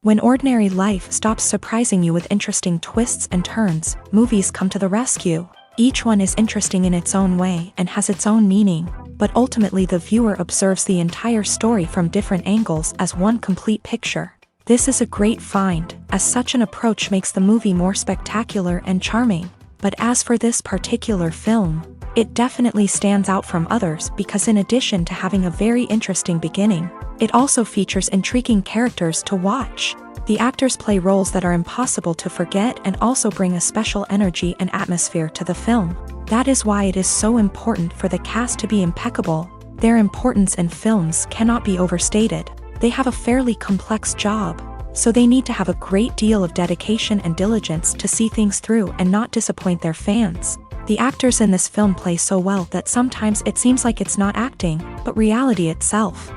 When ordinary life stops surprising you with interesting twists and turns, movies come to the rescue. Each one is interesting in its own way and has its own meaning, but ultimately the viewer observes the entire story from different angles as one complete picture. This is a great find, as such an approach makes the movie more spectacular and charming. But as for this particular film, it definitely stands out from others because in addition to having a very interesting beginning, it also features intriguing characters to watch. The actors play roles that are impossible to forget and also bring a special energy and atmosphere to the film. That is why it is so important for the cast to be impeccable. Their importance in films cannot be overstated. They have a fairly complex job, so they need to have a great deal of dedication and diligence to see things through and not disappoint their fans. The actors in this film play so well that sometimes it seems like it's not acting, but reality itself.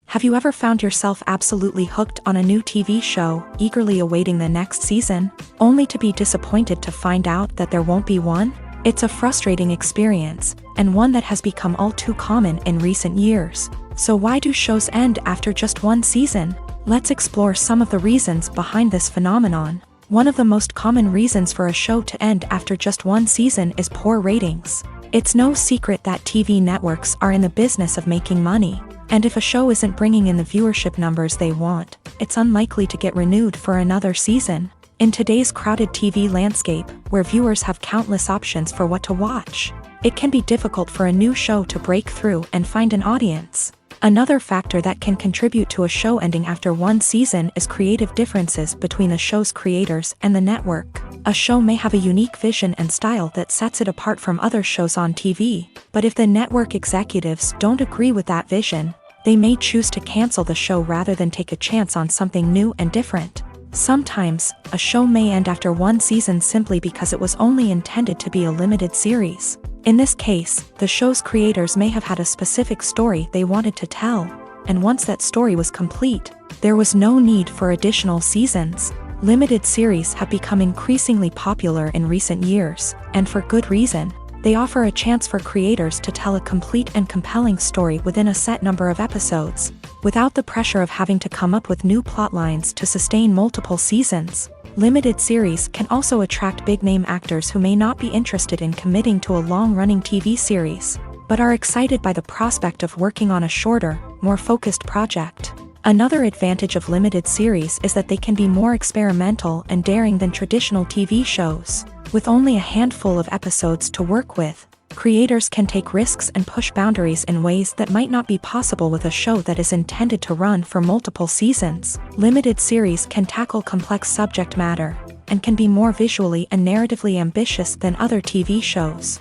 Have you ever found yourself absolutely hooked on a new TV show, eagerly awaiting the next season, only to be disappointed to find out that there won't be one? It's a frustrating experience, and one that has become all too common in recent years. So why do shows end after just one season? Let's explore some of the reasons behind this phenomenon. One of the most common reasons for a show to end after just one season is poor ratings. It's no secret that TV networks are in the business of making money. And if a show isn't bringing in the viewership numbers they want, it's unlikely to get renewed for another season. In today's crowded TV landscape, where viewers have countless options for what to watch, it can be difficult for a new show to break through and find an audience. Another factor that can contribute to a show ending after one season is creative differences between the show's creators and the network. A show may have a unique vision and style that sets it apart from other shows on TV, but if the network executives don't agree with that vision, they may choose to cancel the show rather than take a chance on something new and different. Sometimes, a show may end after one season simply because it was only intended to be a limited series. In this case, the show's creators may have had a specific story they wanted to tell, and once that story was complete, there was no need for additional seasons. Limited series have become increasingly popular in recent years, and for good reason. They offer a chance for creators to tell a complete and compelling story within a set number of episodes, without the pressure of having to come up with new plotlines to sustain multiple seasons. Limited series can also attract big-name actors who may not be interested in committing to a long-running TV series, but are excited by the prospect of working on a shorter, more focused project. Another advantage of limited series is that they can be more experimental and daring than traditional TV shows. With only a handful of episodes to work with, creators can take risks and push boundaries in ways that might not be possible with a show that is intended to run for multiple seasons. Limited series can tackle complex subject matter, and can be more visually and narratively ambitious than other TV shows.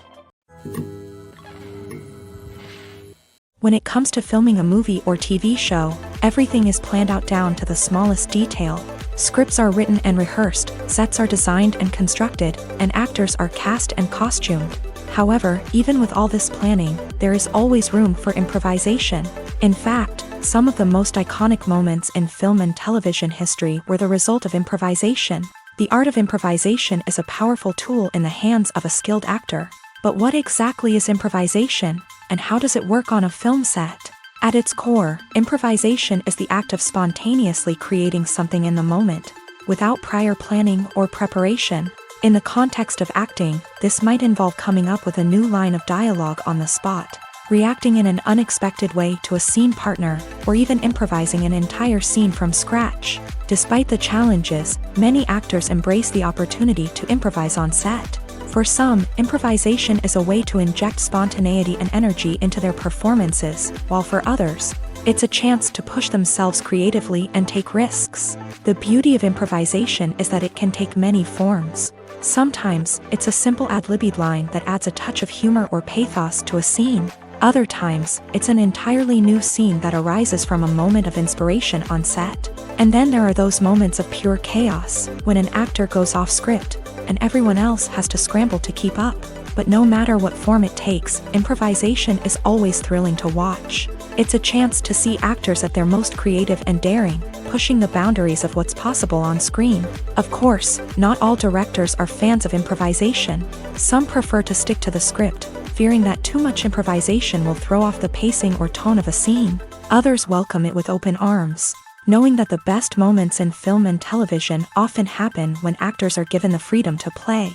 When it comes to filming a movie or TV show, everything is planned out down to the smallest detail. Scripts are written and rehearsed, sets are designed and constructed, and actors are cast and costumed. However, even with all this planning, there is always room for improvisation. In fact, some of the most iconic moments in film and television history were the result of improvisation. The art of improvisation is a powerful tool in the hands of a skilled actor. But what exactly is improvisation, and how does it work on a film set? At its core, improvisation is the act of spontaneously creating something in the moment, without prior planning or preparation. In the context of acting, this might involve coming up with a new line of dialogue on the spot, reacting in an unexpected way to a scene partner, or even improvising an entire scene from scratch. Despite the challenges, many actors embrace the opportunity to improvise on set. For some, improvisation is a way to inject spontaneity and energy into their performances, while for others, it's a chance to push themselves creatively and take risks. The beauty of improvisation is that it can take many forms. Sometimes, it's a simple ad-libbed line that adds a touch of humor or pathos to a scene. Other times, it's an entirely new scene that arises from a moment of inspiration on set. And then there are those moments of pure chaos, when an actor goes off script, and everyone else has to scramble to keep up. But no matter what form it takes, improvisation is always thrilling to watch. It's a chance to see actors at their most creative and daring, pushing the boundaries of what's possible on screen. Of course, not all directors are fans of improvisation. Some prefer to stick to the script, fearing that too much improvisation will throw off the pacing or tone of a scene. Others welcome it with open arms, knowing that the best moments in film and television often happen when actors are given the freedom to play.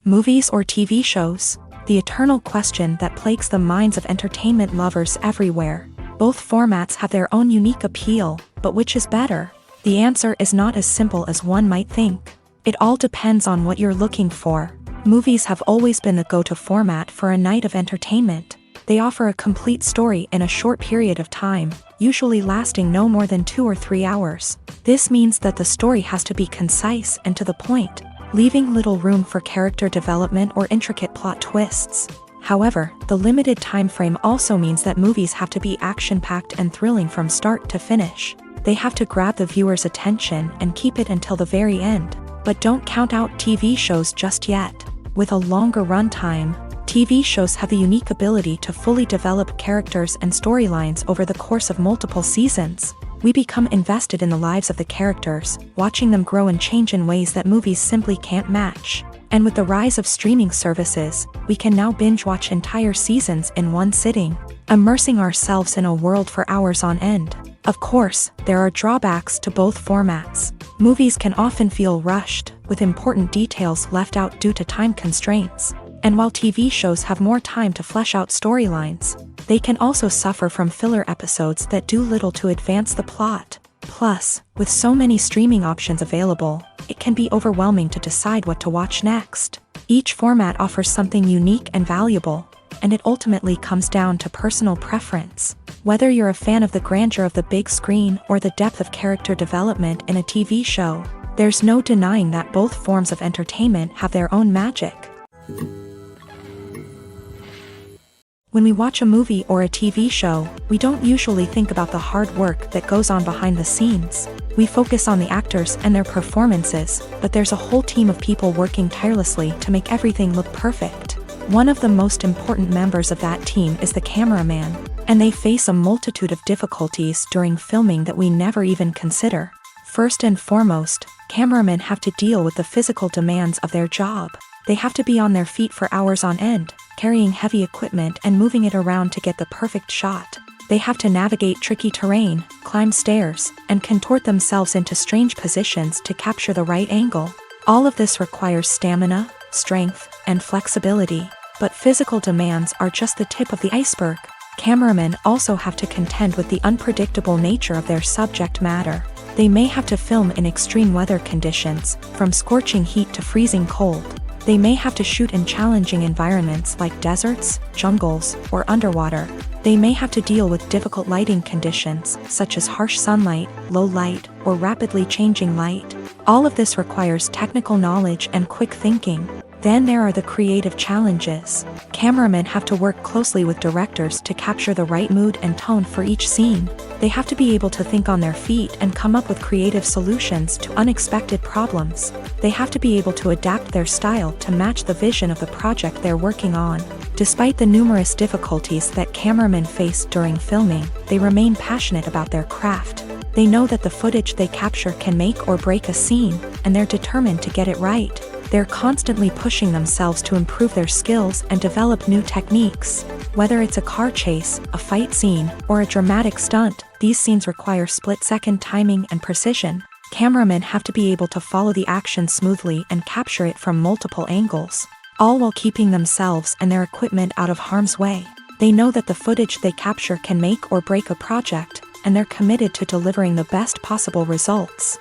Movies or TV shows? The eternal question that plagues the minds of entertainment lovers everywhere. Both formats have their own unique appeal, but which is better? The answer is not as simple as one might think. It all depends on what you're looking for. Movies have always been the go-to format for a night of entertainment. They offer a complete story in a short period of time, usually lasting no more than 2 or 3 hours. This means that the story has to be concise and to the point, leaving little room for character development or intricate plot twists. However, the limited time frame also means that movies have to be action-packed and thrilling from start to finish. They have to grab the viewer's attention and keep it until the very end. But don't count out TV shows just yet. With a longer runtime, TV shows have the unique ability to fully develop characters and storylines over the course of multiple seasons. We become invested in the lives of the characters, watching them grow and change in ways that movies simply can't match. And with the rise of streaming services, we can now binge-watch entire seasons in one sitting, immersing ourselves in a world for hours on end. Of course, there are drawbacks to both formats. Movies can often feel rushed, with important details left out due to time constraints. And while TV shows have more time to flesh out storylines, they can also suffer from filler episodes that do little to advance the plot. Plus, with so many streaming options available, it can be overwhelming to decide what to watch next. Each format offers something unique and valuable, and it ultimately comes down to personal preference. Whether you're a fan of the grandeur of the big screen or the depth of character development in a TV show, there's no denying that both forms of entertainment have their own magic. When we watch a movie or a TV show, we don't usually think about the hard work that goes on behind the scenes. We focus on the actors and their performances, but there's a whole team of people working tirelessly to make everything look perfect. One of the most important members of that team is the cameraman, and they face a multitude of difficulties during filming that we never even consider. First and foremost, cameramen have to deal with the physical demands of their job. They have to be on their feet for hours on end, carrying heavy equipment and moving it around to get the perfect shot. They have to navigate tricky terrain, climb stairs, and contort themselves into strange positions to capture the right angle. All of this requires stamina, strength, and flexibility. But physical demands are just the tip of the iceberg. Cameramen also have to contend with the unpredictable nature of their subject matter. They may have to film in extreme weather conditions, from scorching heat to freezing cold. They may have to shoot in challenging environments like deserts, jungles, or underwater. They may have to deal with difficult lighting conditions, such as harsh sunlight, low light, or rapidly changing light. All of this requires technical knowledge and quick thinking. Then there are the creative challenges. Cameramen have to work closely with directors to capture the right mood and tone for each scene. They have to be able to think on their feet and come up with creative solutions to unexpected problems. They have to be able to adapt their style to match the vision of the project they're working on. Despite the numerous difficulties that cameramen face during filming, they remain passionate about their craft. They know that the footage they capture can make or break a scene, and they're determined to get it right. They're constantly pushing themselves to improve their skills and develop new techniques. Whether it's a car chase, a fight scene, or a dramatic stunt, these scenes require split-second timing and precision. Cameramen have to be able to follow the action smoothly and capture it from multiple angles. all while keeping themselves and their equipment out of harm's way. They know that the footage they capture can make or break a project, and they're committed to delivering the best possible results.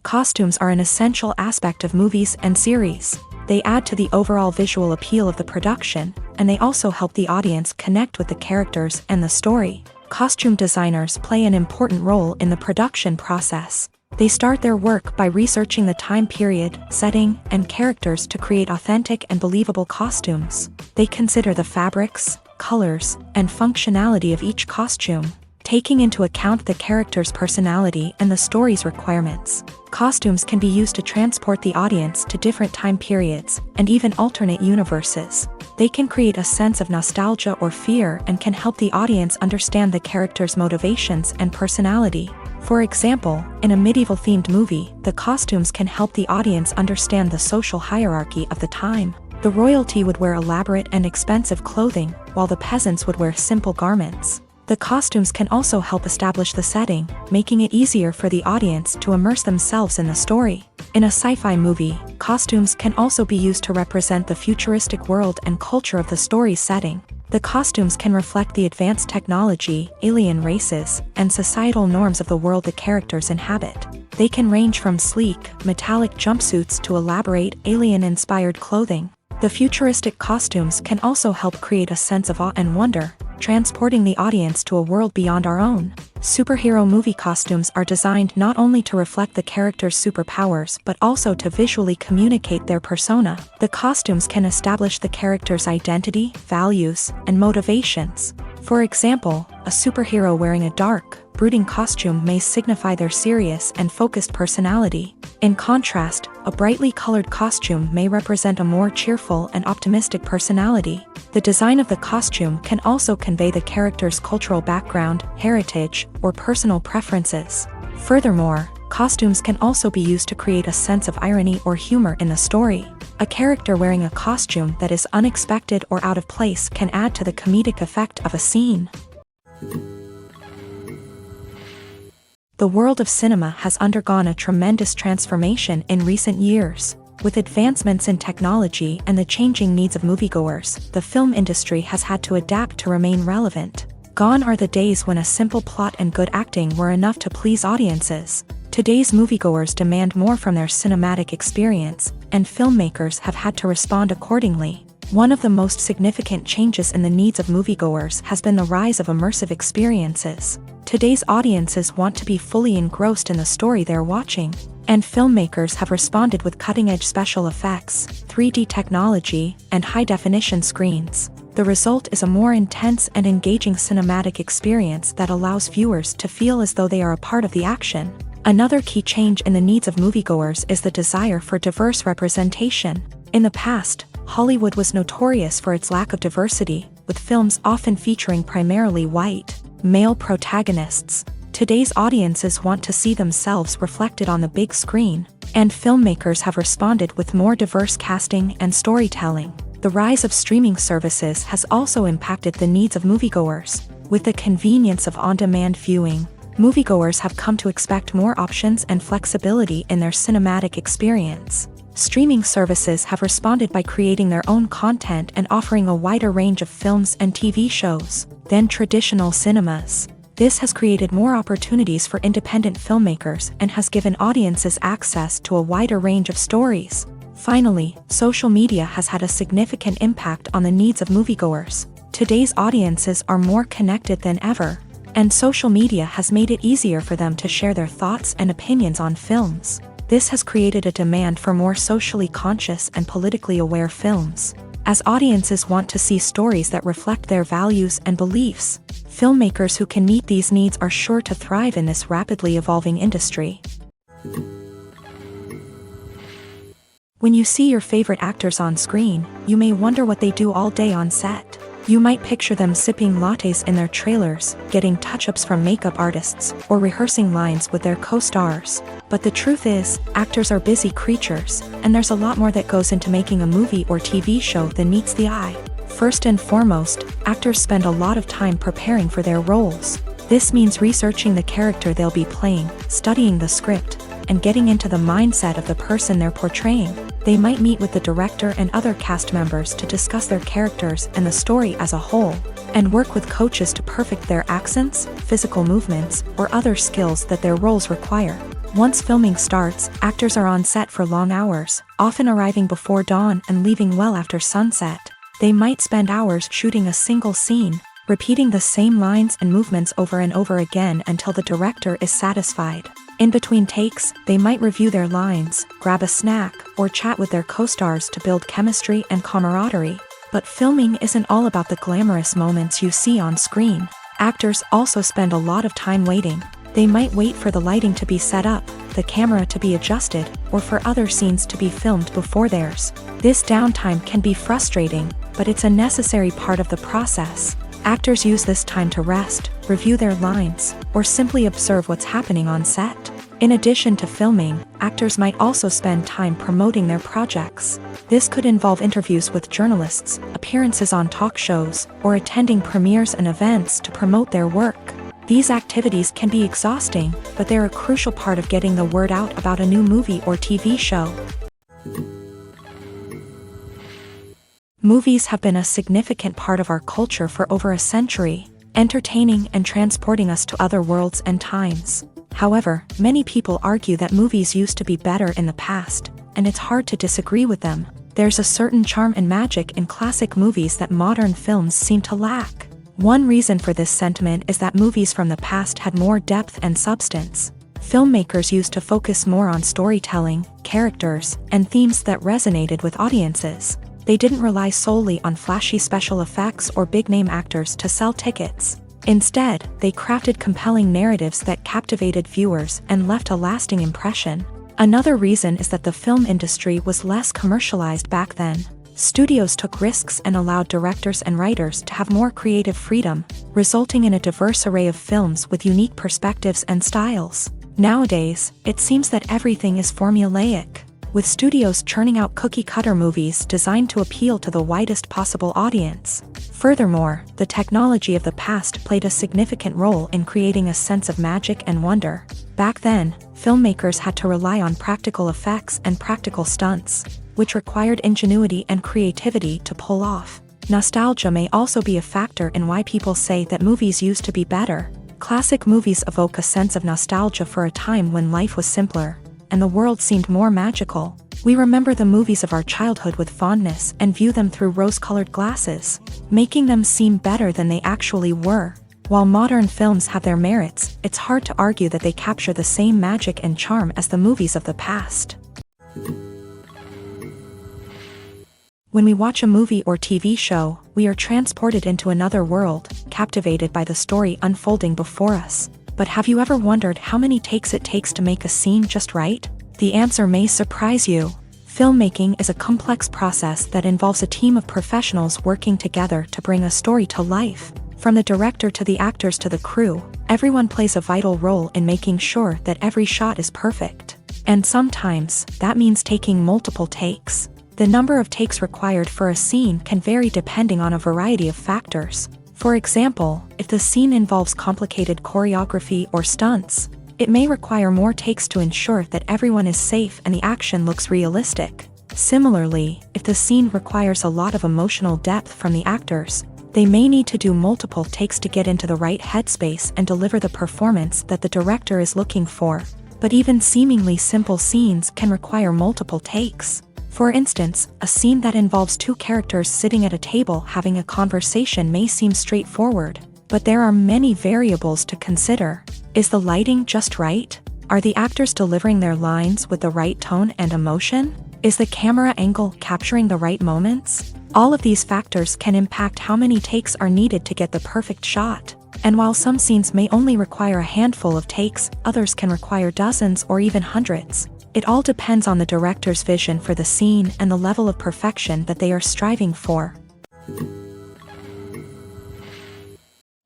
Costumes are an essential aspect of movies and series. They add to the overall visual appeal of the production, and they also help the audience connect with the characters and the story. Costume designers play an important role in the production process. They start their work by researching the time period, setting, and characters to create authentic and believable costumes. They consider the fabrics, colors, and functionality of each costume, taking into account the character's personality and the story's requirements. Costumes can be used to transport the audience to different time periods and even alternate universes. They can create a sense of nostalgia or fear and can help the audience understand the character's motivations and personality. For example, in a medieval-themed movie, the costumes can help the audience understand the social hierarchy of the time. The royalty would wear elaborate and expensive clothing, while the peasants would wear simple garments. The costumes can also help establish the setting, making it easier for the audience to immerse themselves in the story. In a sci-fi movie, costumes can also be used to represent the futuristic world and culture of the story's setting. The costumes can reflect the advanced technology, alien races, and societal norms of the world the characters inhabit. They can range from sleek, metallic jumpsuits to elaborate, alien-inspired clothing. The futuristic costumes can also help create a sense of awe and wonder, transporting the audience to a world beyond our own. Superhero movie costumes are designed not only to reflect the character's superpowers but also to visually communicate their persona. The costumes can establish the character's identity, values, and motivations. For example, a superhero wearing a dark, brooding costume may signify their serious and focused personality. In contrast, a brightly colored costume may represent a more cheerful and optimistic personality. The design of the costume can also convey the character's cultural background, heritage, or personal preferences. Furthermore, costumes can also be used to create a sense of irony or humor in the story. A character wearing a costume that is unexpected or out of place can add to the comedic effect of a scene. The world of cinema has undergone a tremendous transformation in recent years. With advancements in technology and the changing needs of moviegoers, the film industry has had to adapt to remain relevant. Gone are the days when a simple plot and good acting were enough to please audiences. Today's moviegoers demand more from their cinematic experience, and filmmakers have had to respond accordingly. One of the most significant changes in the needs of moviegoers has been the rise of immersive experiences. Today's audiences want to be fully engrossed in the story they're watching, and filmmakers have responded with cutting-edge special effects, 3D technology, and high-definition screens. The result is a more intense and engaging cinematic experience that allows viewers to feel as though they are a part of the action. Another key change in the needs of moviegoers is the desire for diverse representation. In the past, Hollywood was notorious for its lack of diversity, with films often featuring primarily white, male protagonists. Today's audiences want to see themselves reflected on the big screen, and filmmakers have responded with more diverse casting and storytelling. The rise of streaming services has also impacted the needs of moviegoers. With the convenience of on-demand viewing, moviegoers have come to expect more options and flexibility in their cinematic experience. Streaming services have responded by creating their own content and offering a wider range of films and TV shows than traditional cinemas. This has created more opportunities for independent filmmakers and has given audiences access to a wider range of stories. Finally, social media has had a significant impact on the needs of moviegoers. Today's audiences are more connected than ever, and social media has made it easier for them to share their thoughts and opinions on films. This has created a demand for more socially conscious and politically aware films. As audiences want to see stories that reflect their values and beliefs, filmmakers who can meet these needs are sure to thrive in this rapidly evolving industry. When you see your favorite actors on screen, you may wonder what they do all day on set. You might picture them sipping lattes in their trailers, getting touch-ups from makeup artists, or rehearsing lines with their co-stars. But the truth is, actors are busy creatures, and there's a lot more that goes into making a movie or TV show than meets the eye. First and foremost, actors spend a lot of time preparing for their roles. This means researching the character they'll be playing, studying the script, and getting into the mindset of the person they're portraying. They might meet with the director and other cast members to discuss their characters and the story as a whole, and work with coaches to perfect their accents, physical movements, or other skills that their roles require. Once filming starts, actors are on set for long hours, often arriving before dawn and leaving well after sunset. They might spend hours shooting a single scene, repeating the same lines and movements over and over again until the director is satisfied. In between takes, they might review their lines, grab a snack, or chat with their co-stars to build chemistry and camaraderie. But filming isn't all about the glamorous moments you see on screen. Actors also spend a lot of time waiting. They might wait for the lighting to be set up, the camera to be adjusted, or for other scenes to be filmed before theirs. This downtime can be frustrating, but it's a necessary part of the process. Actors use this time to rest, review their lines, or simply observe what's happening on set. In addition to filming, actors might also spend time promoting their projects. This could involve interviews with journalists, appearances on talk shows, or attending premieres and events to promote their work. These activities can be exhausting, but they're a crucial part of getting the word out about a new movie or TV show. Movies have been a significant part of our culture for over a century, entertaining and transporting us to other worlds and times. However, many people argue that movies used to be better in the past, and it's hard to disagree with them. There's a certain charm and magic in classic movies that modern films seem to lack. One reason for this sentiment is that movies from the past had more depth and substance. Filmmakers used to focus more on storytelling, characters, and themes that resonated with audiences. They didn't rely solely on flashy special effects or big-name actors to sell tickets. Instead, they crafted compelling narratives that captivated viewers and left a lasting impression. Another reason is that the film industry was less commercialized back then. Studios took risks and allowed directors and writers to have more creative freedom, resulting in a diverse array of films with unique perspectives and styles. Nowadays, it seems that everything is formulaic, with studios churning out cookie-cutter movies designed to appeal to the widest possible audience. Furthermore, the technology of the past played a significant role in creating a sense of magic and wonder. Back then, filmmakers had to rely on practical effects and practical stunts, which required ingenuity and creativity to pull off. Nostalgia may also be a factor in why people say that movies used to be better. Classic movies evoke a sense of nostalgia for a time when life was simpler, and the world seemed more magical. We remember the movies of our childhood with fondness and view them through rose-colored glasses, making them seem better than they actually were. While modern films have their merits, it's hard to argue that they capture the same magic and charm as the movies of the past. When we watch a movie or TV show, we are transported into another world, captivated by the story unfolding before us. But have you ever wondered how many takes it takes to make a scene just right? The answer may surprise you. Filmmaking is a complex process that involves a team of professionals working together to bring a story to life. From the director to the actors to the crew, everyone plays a vital role in making sure that every shot is perfect. And sometimes, that means taking multiple takes. The number of takes required for a scene can vary depending on a variety of factors. For example, if the scene involves complicated choreography or stunts, it may require more takes to ensure that everyone is safe and the action looks realistic. Similarly, if the scene requires a lot of emotional depth from the actors, they may need to do multiple takes to get into the right headspace and deliver the performance that the director is looking for. But even seemingly simple scenes can require multiple takes. For instance, a scene that involves two characters sitting at a table having a conversation may seem straightforward, but there are many variables to consider. Is the lighting just right? Are the actors delivering their lines with the right tone and emotion? Is the camera angle capturing the right moments? All of these factors can impact how many takes are needed to get the perfect shot. And while some scenes may only require a handful of takes, others can require dozens or even hundreds. It all depends on the director's vision for the scene and the level of perfection that they are striving for.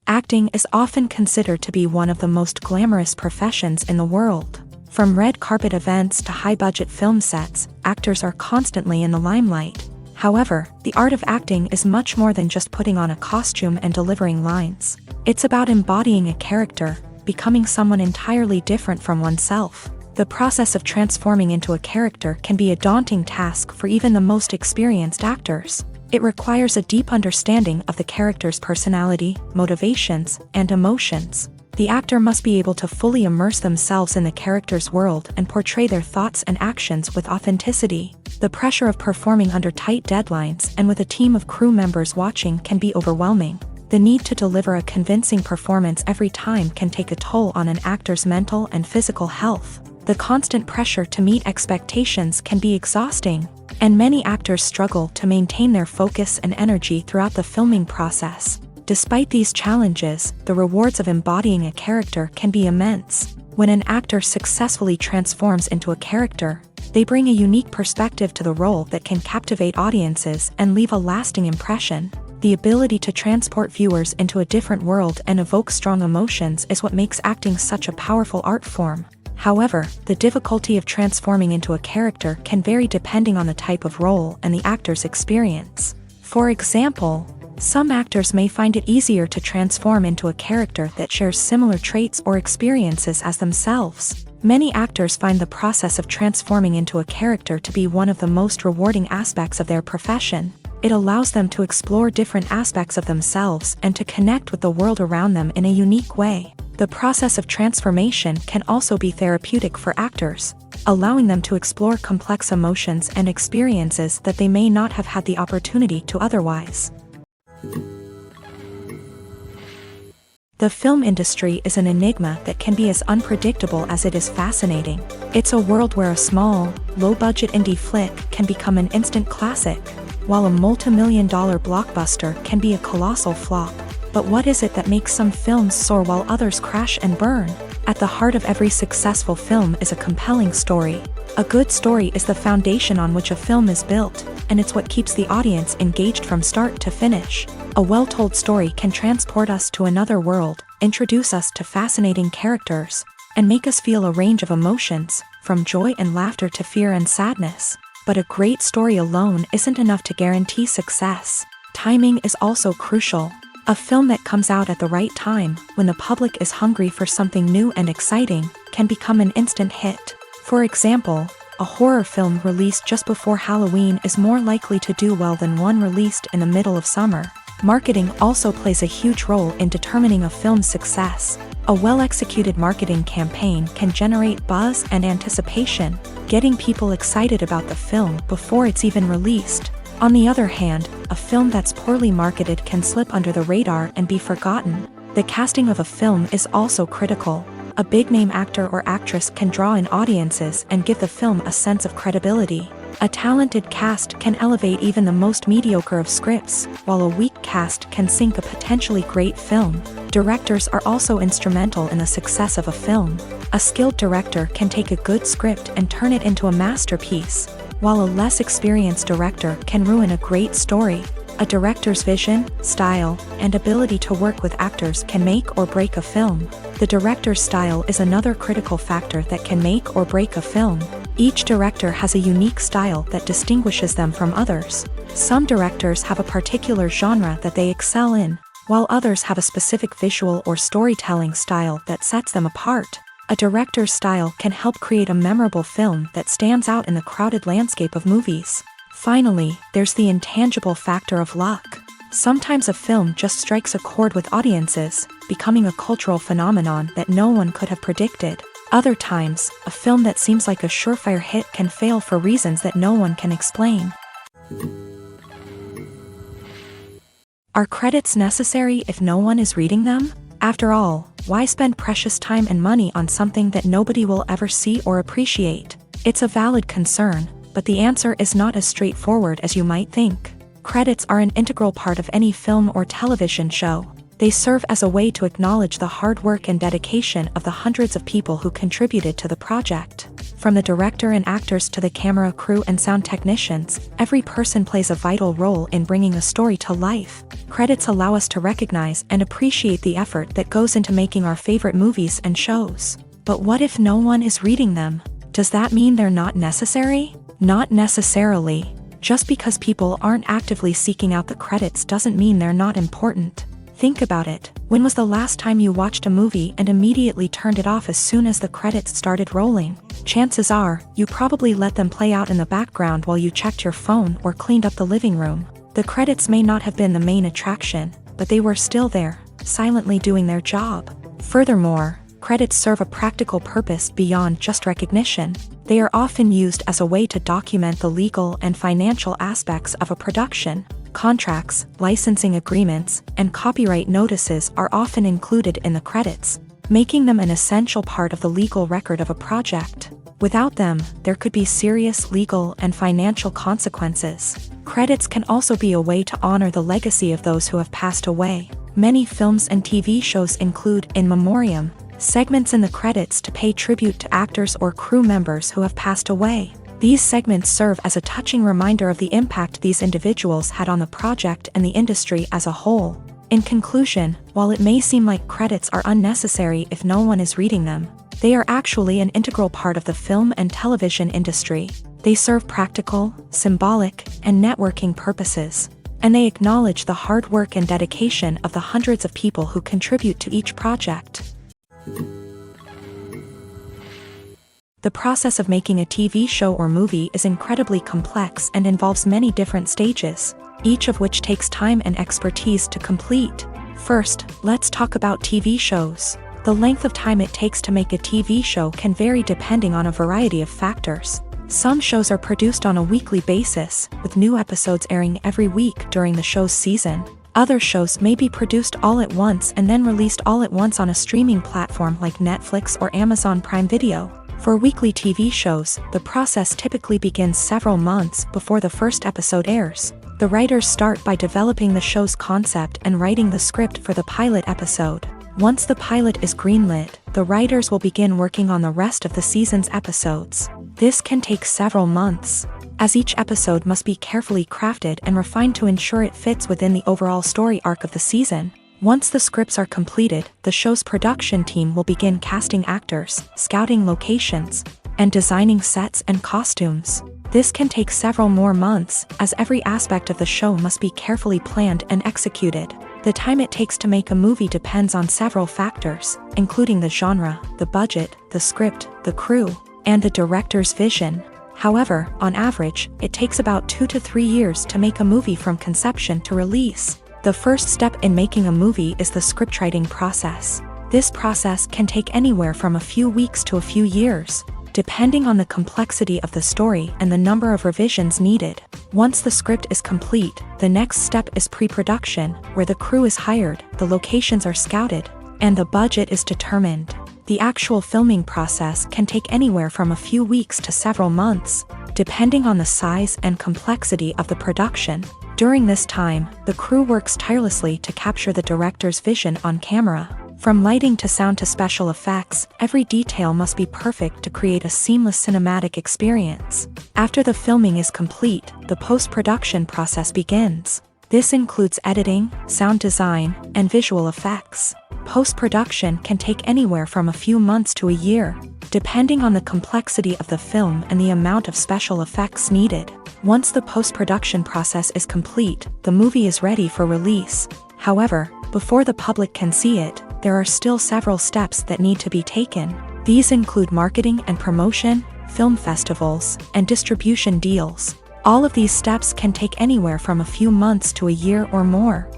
Acting is often considered to be one of the most glamorous professions in the world. From red carpet events to high-budget film sets, actors are constantly in the limelight. However, the art of acting is much more than just putting on a costume and delivering lines. It's about embodying a character, becoming someone entirely different from oneself. The process of transforming into a character can be a daunting task for even the most experienced actors. It requires a deep understanding of the character's personality, motivations, and emotions. The actor must be able to fully immerse themselves in the character's world and portray their thoughts and actions with authenticity. The pressure of performing under tight deadlines and with a team of crew members watching can be overwhelming. The need to deliver a convincing performance every time can take a toll on an actor's mental and physical health. The constant pressure to meet expectations can be exhausting, and many actors struggle to maintain their focus and energy throughout the filming process. Despite these challenges, the rewards of embodying a character can be immense. When an actor successfully transforms into a character, they bring a unique perspective to the role that can captivate audiences and leave a lasting impression. The ability to transport viewers into a different world and evoke strong emotions is what makes acting such a powerful art form. However, the difficulty of transforming into a character can vary depending on the type of role and the actor's experience. For example, some actors may find it easier to transform into a character that shares similar traits or experiences as themselves. Many actors find the process of transforming into a character to be one of the most rewarding aspects of their profession. It allows them to explore different aspects of themselves and to connect with the world around them in a unique way. The process of transformation can also be therapeutic for actors, allowing them to explore complex emotions and experiences that they may not have had the opportunity to otherwise. The film industry is an enigma that can be as unpredictable as it is fascinating. It's a world where a small, low-budget indie flick can become an instant classic, while a multi-million-dollar blockbuster can be a colossal flop. But what is it that makes some films soar while others crash and burn? At the heart of every successful film is a compelling story. A good story is the foundation on which a film is built, and it's what keeps the audience engaged from start to finish. A well-told story can transport us to another world, introduce us to fascinating characters, and make us feel a range of emotions, from joy and laughter to fear and sadness. But a great story alone isn't enough to guarantee success. Timing is also crucial. A film that comes out at the right time, when the public is hungry for something new and exciting, can become an instant hit. For example, a horror film released just before Halloween is more likely to do well than one released in the middle of summer. Marketing also plays a huge role in determining a film's success. A well-executed marketing campaign can generate buzz and anticipation, getting people excited about the film before it's even released. On the other hand, a film that's poorly marketed can slip under the radar and be forgotten. The casting of a film is also critical. A big-name actor or actress can draw in audiences and give the film a sense of credibility. A talented cast can elevate even the most mediocre of scripts, while a weak cast can sink a potentially great film. Directors are also instrumental in the success of a film. A skilled director can take a good script and turn it into a masterpiece, while a less experienced director can ruin a great story. A director's vision, style, and ability to work with actors can make or break a film. The director's style is another critical factor that can make or break a film. Each director has a unique style that distinguishes them from others. Some directors have a particular genre that they excel in, while others have a specific visual or storytelling style that sets them apart. A director's style can help create a memorable film that stands out in the crowded landscape of movies. Finally, there's the intangible factor of luck. Sometimes a film just strikes a chord with audiences, becoming a cultural phenomenon that no one could have predicted. Other times, a film that seems like a surefire hit can fail for reasons that no one can explain. Are credits necessary if no one is reading them? After all, why spend precious time and money on something that nobody will ever see or appreciate? It's a valid concern, but the answer is not as straightforward as you might think. Credits are an integral part of any film or television show. They serve as a way to acknowledge the hard work and dedication of the hundreds of people who contributed to the project. From the director and actors to the camera crew and sound technicians, every person plays a vital role in bringing a story to life. Credits allow us to recognize and appreciate the effort that goes into making our favorite movies and shows. But what if no one is reading them? Does that mean they're not necessary? Not necessarily. Just because people aren't actively seeking out the credits doesn't mean they're not important. Think about it. When was the last time you watched a movie and immediately turned it off as soon as the credits started rolling? chances are, you probably let them play out in the background while you checked your phone or cleaned up the living room. The credits may not have been the main attraction, but they were still there, silently doing their job. Furthermore, credits serve a practical purpose beyond just recognition. They are often used as a way to document the legal and financial aspects of a production. Contracts, licensing agreements, and copyright notices are often included in the credits, making them an essential part of the legal record of a project. Without them, there could be serious legal and financial consequences. Credits can also be a way to honor the legacy of those who have passed away. Many films and TV shows include in memoriam segments in the credits to pay tribute to actors or crew members who have passed away. These segments serve as a touching reminder of the impact these individuals had on the project and the industry as a whole. In conclusion, while it may seem like credits are unnecessary if no one is reading them, they are actually an integral part of the film and television industry. They serve practical, symbolic, and networking purposes, and they acknowledge the hard work and dedication of the hundreds of people who contribute to each project. The process of making a TV show or movie is incredibly complex and involves many different stages, each of which takes time and expertise to complete. First, let's talk about TV shows. The length of time it takes to make a TV show can vary depending on a variety of factors. Some shows are produced on a weekly basis, with new episodes airing every week during the show's season. Other shows may be produced all at once and then released all at once on a streaming platform like Netflix or Amazon Prime Video. For weekly TV shows, the process typically begins several months before the first episode airs. The writers start by developing the show's concept and writing the script for the pilot episode. Once the pilot is greenlit, the writers will begin working on the rest of the season's episodes. This can take several months, as each episode must be carefully crafted and refined to ensure it fits within the overall story arc of the season. Once the scripts are completed, the show's production team will begin casting actors, scouting locations, and designing sets and costumes. This can take several more months, as every aspect of the show must be carefully planned and executed. The time it takes to make a movie depends on several factors, including the genre, the budget, the script, the crew, and the director's vision. However, on average, it takes about 2 to 3 years to make a movie from conception to release. The first step in making a movie is the scriptwriting process. This process can take anywhere from a few weeks to a few years, depending on the complexity of the story and the number of revisions needed. Once the script is complete, the next step is pre-production, where the crew is hired, the locations are scouted, and the budget is determined. The actual filming process can take anywhere from a few weeks to several months, depending on the size and complexity of the production. During this time, the crew works tirelessly to capture the director's vision on camera. From lighting to sound to special effects, every detail must be perfect to create a seamless cinematic experience. After the filming is complete, the post-production process begins. This includes editing, sound design, and visual effects. Post-production can take anywhere from a few months to a year, depending on the complexity of the film and the amount of special effects needed. Once the post-production process is complete, the movie is ready for release. However, before the public can see it, there are still several steps that need to be taken. These include marketing and promotion, film festivals, and distribution deals. All of these steps can take anywhere from a few months to a year or more.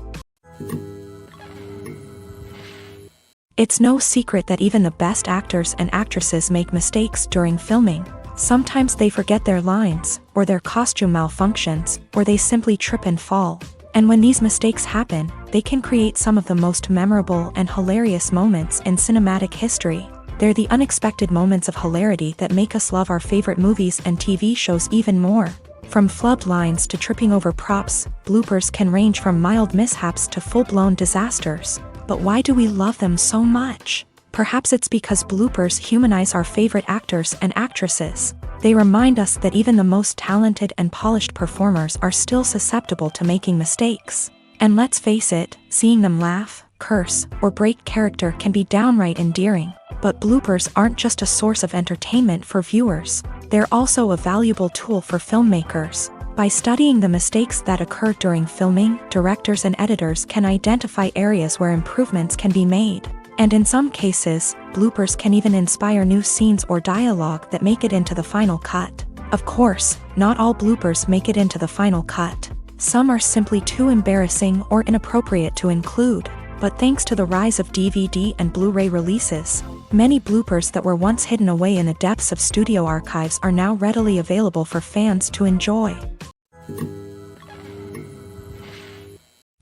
It's no secret that even the best actors and actresses make mistakes during filming. Sometimes they forget their lines, or their costume malfunctions, or they simply trip and fall. And when these mistakes happen, they can create some of the most memorable and hilarious moments in cinematic history. They're the unexpected moments of hilarity that make us love our favorite movies and TV shows even more. From flubbed lines to tripping over props, bloopers can range from mild mishaps to full-blown disasters. But why do we love them so much? Perhaps it's because bloopers humanize our favorite actors and actresses. They remind us that even the most talented and polished performers are still susceptible to making mistakes. And let's face it, seeing them laugh, curse, or break character can be downright endearing. But bloopers aren't just a source of entertainment for viewers. They're also a valuable tool for filmmakers. By studying the mistakes that occur during filming, directors and editors can identify areas where improvements can be made. And in some cases, bloopers can even inspire new scenes or dialogue that make it into the final cut. Of course, not all bloopers make it into the final cut. Some are simply too embarrassing or inappropriate to include. But thanks to the rise of DVD and Blu-ray releases, many bloopers that were once hidden away in the depths of studio archives are now readily available for fans to enjoy.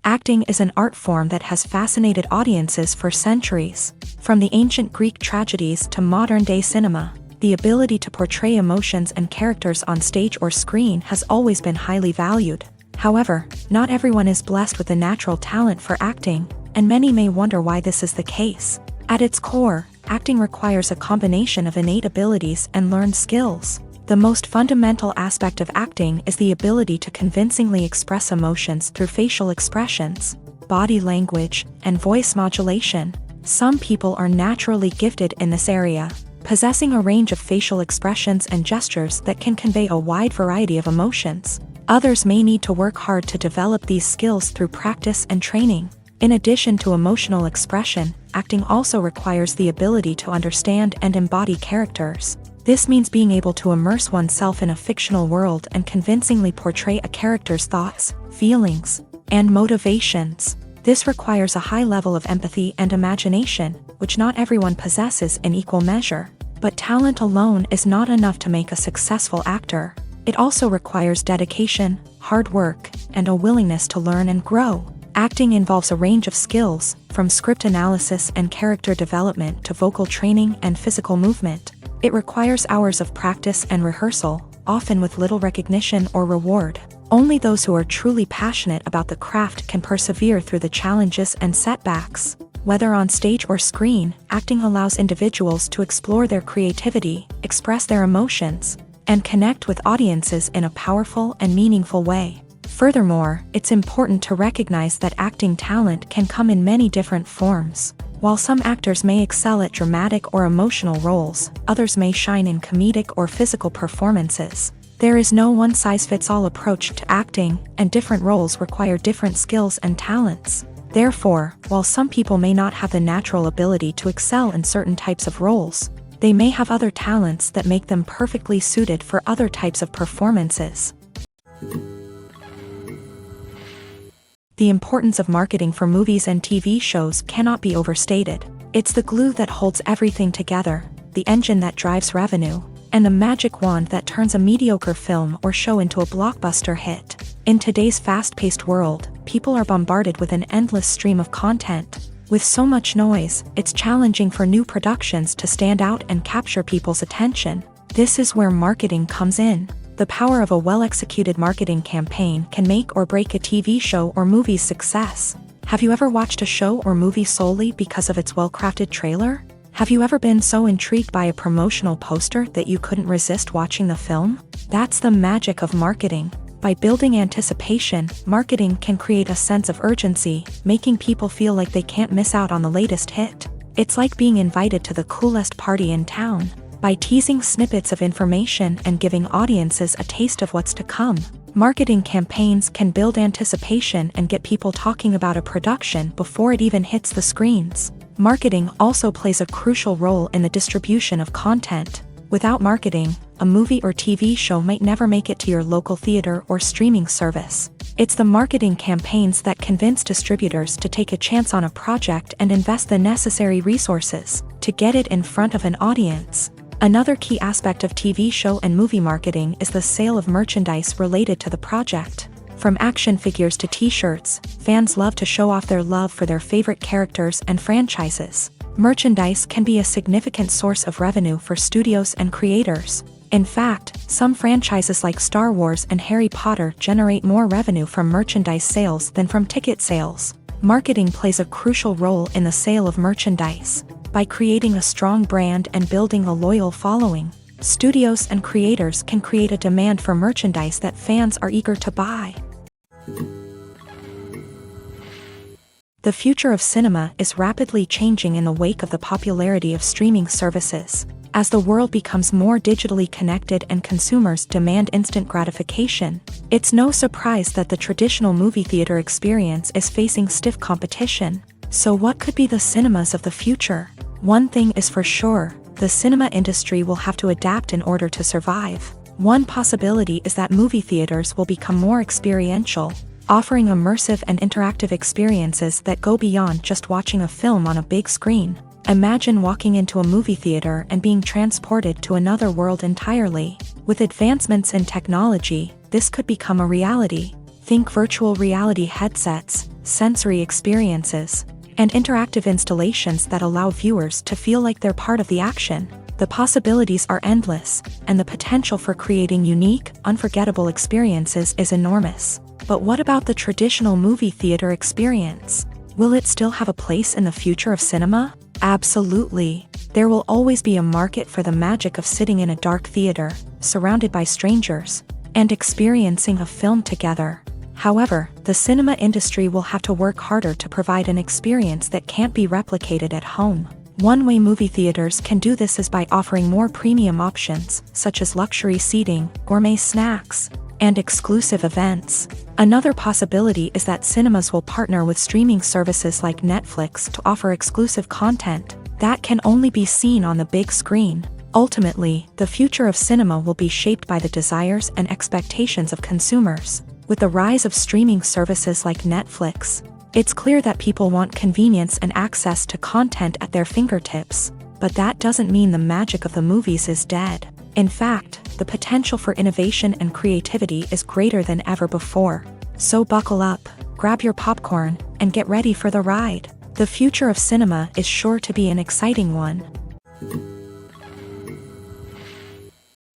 Acting is an art form that has fascinated audiences for centuries. From the ancient Greek tragedies to modern-day cinema, the ability to portray emotions and characters on stage or screen has always been highly valued. However, not everyone is blessed with a natural talent for acting, and many may wonder why this is the case. At its core, acting requires a combination of innate abilities and learned skills. The most fundamental aspect of acting is the ability to convincingly express emotions through facial expressions, body language, and voice modulation. Some people are naturally gifted in this area, possessing a range of facial expressions and gestures that can convey a wide variety of emotions. Others may need to work hard to develop these skills through practice and training. In addition to emotional expression, acting also requires the ability to understand and embody characters. This means being able to immerse oneself in a fictional world and convincingly portray a character's thoughts, feelings, and motivations. This requires a high level of empathy and imagination, which not everyone possesses in equal measure. But talent alone is not enough to make a successful actor. It also requires dedication, hard work, and a willingness to learn and grow. Acting involves a range of skills, from script analysis and character development to vocal training and physical movement. It requires hours of practice and rehearsal, often with little recognition or reward. Only those who are truly passionate about the craft can persevere through the challenges and setbacks. Whether on stage or screen, acting allows individuals to explore their creativity, express their emotions, and connect with audiences in a powerful and meaningful way. Furthermore, it's important to recognize that acting talent can come in many different forms. While some actors may excel at dramatic or emotional roles, others may shine in comedic or physical performances. There is no one-size-fits-all approach to acting, and different roles require different skills and talents. Therefore, while some people may not have the natural ability to excel in certain types of roles, they may have other talents that make them perfectly suited for other types of performances. The importance of marketing for movies and TV shows cannot be overstated. It's the glue that holds everything together, the engine that drives revenue, and the magic wand that turns a mediocre film or show into a blockbuster hit. In today's fast-paced world, people are bombarded with an endless stream of content. With so much noise, it's challenging for new productions to stand out and capture people's attention. This is where marketing comes in. The power of a well-executed marketing campaign can make or break a TV show or movie's success. Have you ever watched a show or movie solely because of its well-crafted trailer? Have you ever been so intrigued by a promotional poster that you couldn't resist watching the film? That's the magic of marketing. By building anticipation, marketing can create a sense of urgency, making people feel like they can't miss out on the latest hit. It's like being invited to the coolest party in town. By teasing snippets of information and giving audiences a taste of what's to come, marketing campaigns can build anticipation and get people talking about a production before it even hits the screens. Marketing also plays a crucial role in the distribution of content. Without marketing, a movie or TV show might never make it to your local theater or streaming service. It's the marketing campaigns that convince distributors to take a chance on a project and invest the necessary resources to get it in front of an audience. Another key aspect of TV show and movie marketing is the sale of merchandise related to the project. From action figures to t-shirts, fans love to show off their love for their favorite characters and franchises. Merchandise can be a significant source of revenue for studios and creators. In fact, some franchises like Star Wars and Harry Potter generate more revenue from merchandise sales than from ticket sales. Marketing plays a crucial role in the sale of merchandise. By creating a strong brand and building a loyal following, studios and creators can create a demand for merchandise that fans are eager to buy. The future of cinema is rapidly changing in the wake of the popularity of streaming services. As the world becomes more digitally connected and consumers demand instant gratification, it's no surprise that the traditional movie theater experience is facing stiff competition. So what could be the cinemas of the future? One thing is for sure, the cinema industry will have to adapt in order to survive. One possibility is that movie theaters will become more experiential, offering immersive and interactive experiences that go beyond just watching a film on a big screen. Imagine walking into a movie theater and being transported to another world entirely. With advancements in technology, this could become a reality. Think virtual reality headsets, sensory experiences, and interactive installations that allow viewers to feel like they're part of the action. The possibilities are endless, and the potential for creating unique, unforgettable experiences is enormous. But what about the traditional movie theater experience? Will it still have a place in the future of cinema? Absolutely. There will always be a market for the magic of sitting in a dark theater, surrounded by strangers, and experiencing a film together. However, the cinema industry will have to work harder to provide an experience that can't be replicated at home. One way movie theaters can do this is by offering more premium options, such as luxury seating, gourmet snacks, and exclusive events. Another possibility is that cinemas will partner with streaming services like Netflix to offer exclusive content that can only be seen on the big screen. Ultimately, the future of cinema will be shaped by the desires and expectations of consumers. With the rise of streaming services like Netflix, it's clear that people want convenience and access to content at their fingertips. But that doesn't mean the magic of the movies is dead. In fact, the potential for innovation and creativity is greater than ever before. So buckle up, grab your popcorn, and get ready for the ride. The future of cinema is sure to be an exciting one.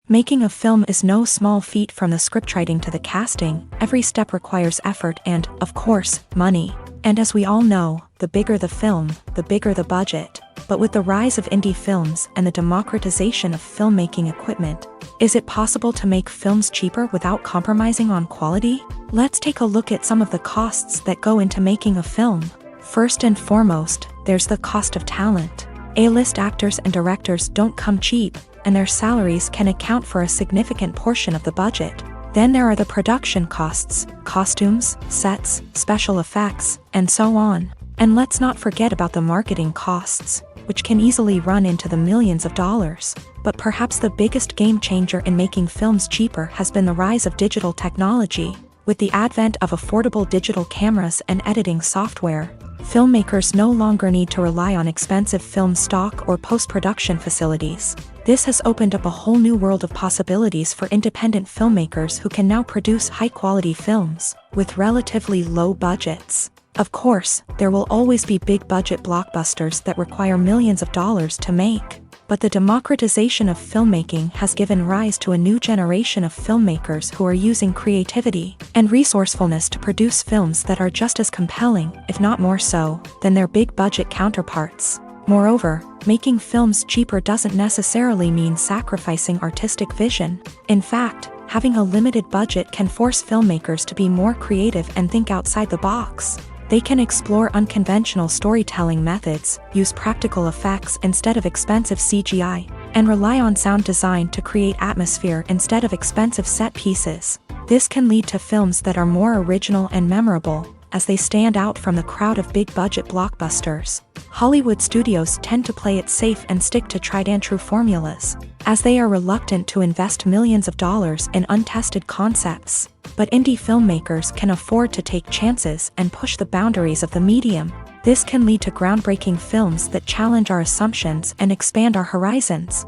Making a film is no small feat. From the scriptwriting to the casting, every step requires effort and, of course, money. And as we all know, the bigger the film, the bigger the budget. But with the rise of indie films and the democratization of filmmaking equipment, is it possible to make films cheaper without compromising on quality? Let's take a look at some of the costs that go into making a film. First and foremost, there's the cost of talent. A-list actors and directors don't come cheap, and their salaries can account for a significant portion of the budget. Then there are the production costs, costumes, sets, special effects, and so on. And let's not forget about the marketing costs, which can easily run into the millions of dollars. But perhaps the biggest game changer in making films cheaper has been the rise of digital technology. With the advent of affordable digital cameras and editing software, filmmakers no longer need to rely on expensive film stock or post-production facilities. This has opened up a whole new world of possibilities for independent filmmakers who can now produce high-quality films with relatively low budgets. Of course, there will always be big-budget blockbusters that require millions of dollars to make. But the democratization of filmmaking has given rise to a new generation of filmmakers who are using creativity and resourcefulness to produce films that are just as compelling, if not more so, than their big-budget counterparts. Moreover, making films cheaper doesn't necessarily mean sacrificing artistic vision. In fact, having a limited budget can force filmmakers to be more creative and think outside the box. They can explore unconventional storytelling methods, use practical effects instead of expensive CGI, and rely on sound design to create atmosphere instead of expensive set pieces. This can lead to films that are more original and memorable, as they stand out from the crowd of big-budget blockbusters. Hollywood studios tend to play it safe and stick to tried-and-true formulas, as they are reluctant to invest millions of dollars in untested concepts. But indie filmmakers can afford to take chances and push the boundaries of the medium. This can lead to groundbreaking films that challenge our assumptions and expand our horizons.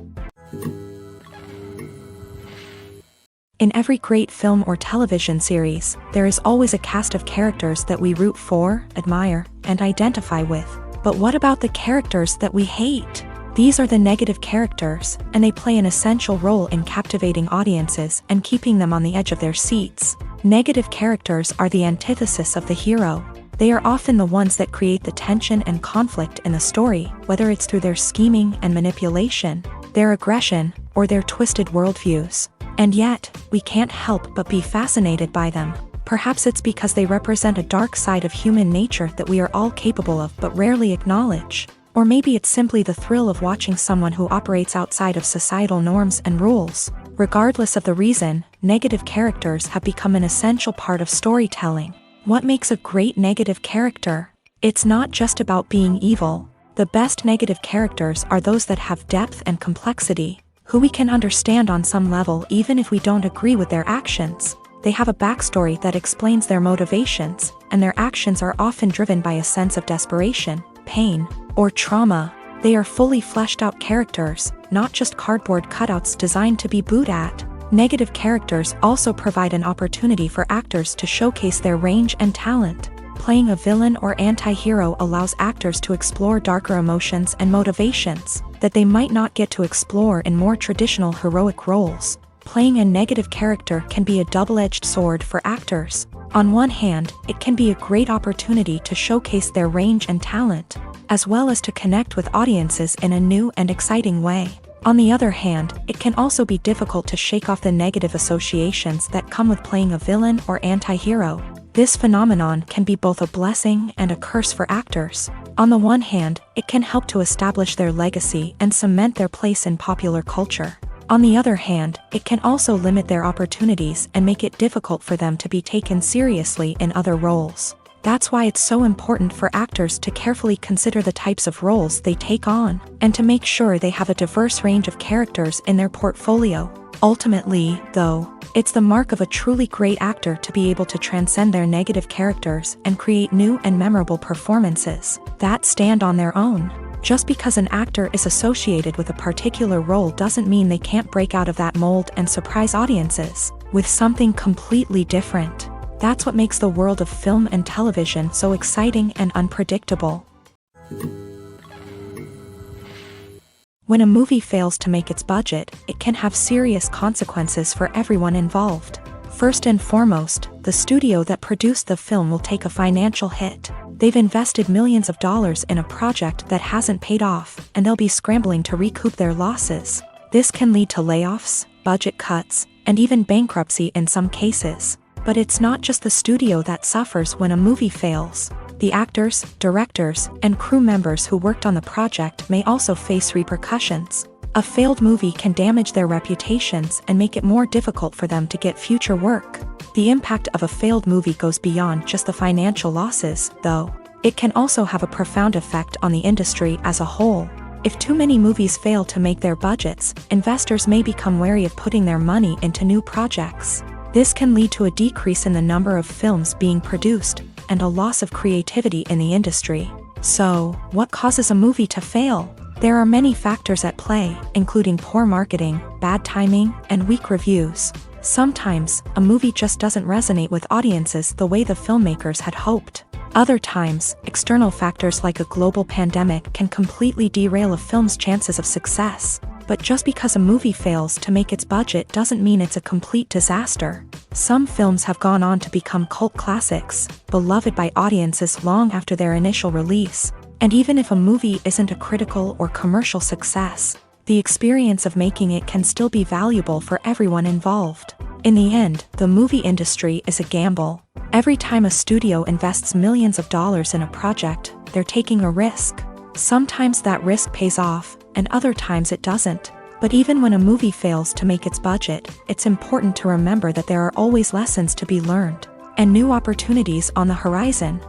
In every great film or television series, there is always a cast of characters that we root for, admire, and identify with. But what about the characters that we hate? These are the negative characters, and they play an essential role in captivating audiences and keeping them on the edge of their seats. Negative characters are the antithesis of the hero. They are often the ones that create the tension and conflict in the story, whether it's through their scheming and manipulation, their aggression, or their twisted worldviews. And yet, we can't help but be fascinated by them. Perhaps it's because they represent a dark side of human nature that we are all capable of but rarely acknowledge. Or maybe it's simply the thrill of watching someone who operates outside of societal norms and rules. Regardless of the reason, negative characters have become an essential part of storytelling. What makes a great negative character? It's not just about being evil. The best negative characters are those that have depth and complexity, who we can understand on some level even if we don't agree with their actions. They have a backstory that explains their motivations, and their actions are often driven by a sense of desperation, pain, or trauma. They are fully fleshed out characters, not just cardboard cutouts designed to be booed at. Negative characters also provide an opportunity for actors to showcase their range and talent. Playing a villain or anti-hero allows actors to explore darker emotions and motivations that they might not get to explore in more traditional heroic roles. Playing a negative character can be a double-edged sword for actors. On one hand, it can be a great opportunity to showcase their range and talent, as well as to connect with audiences in a new and exciting way. On the other hand, it can also be difficult to shake off the negative associations that come with playing a villain or anti-hero. This phenomenon can be both a blessing and a curse for actors. On the one hand, it can help to establish their legacy and cement their place in popular culture. On the other hand, it can also limit their opportunities and make it difficult for them to be taken seriously in other roles. That's why it's so important for actors to carefully consider the types of roles they take on, and to make sure they have a diverse range of characters in their portfolio. Ultimately, though, it's the mark of a truly great actor to be able to transcend their negative characters and create new and memorable performances that stand on their own. Just because an actor is associated with a particular role doesn't mean they can't break out of that mold and surprise audiences with something completely different. That's what makes the world of film and television so exciting and unpredictable. When a movie fails to make its budget, it can have serious consequences for everyone involved. First and foremost, the studio that produced the film will take a financial hit. They've invested millions of dollars in a project that hasn't paid off, and they'll be scrambling to recoup their losses. This can lead to layoffs, budget cuts, and even bankruptcy in some cases. But it's not just the studio that suffers when a movie fails. The actors, directors, and crew members who worked on the project may also face repercussions. A failed movie can damage their reputations and make it more difficult for them to get future work. The impact of a failed movie goes beyond just the financial losses, though. It can also have a profound effect on the industry as a whole. If too many movies fail to make their budgets, investors may become wary of putting their money into new projects. This can lead to a decrease in the number of films being produced, and a loss of creativity in the industry. So, what causes a movie to fail? There are many factors at play, including poor marketing, bad timing, and weak reviews. Sometimes, a movie just doesn't resonate with audiences the way the filmmakers had hoped. Other times, external factors like a global pandemic can completely derail a film's chances of success. But just because a movie fails to make its budget doesn't mean it's a complete disaster. Some films have gone on to become cult classics, beloved by audiences long after their initial release. And even if a movie isn't a critical or commercial success, the experience of making it can still be valuable for everyone involved. In the end, the movie industry is a gamble. Every time a studio invests millions of dollars in a project, they're taking a risk. Sometimes that risk pays off, and other times it doesn't. But even when a movie fails to make its budget, it's important to remember that there are always lessons to be learned, and new opportunities on the horizon.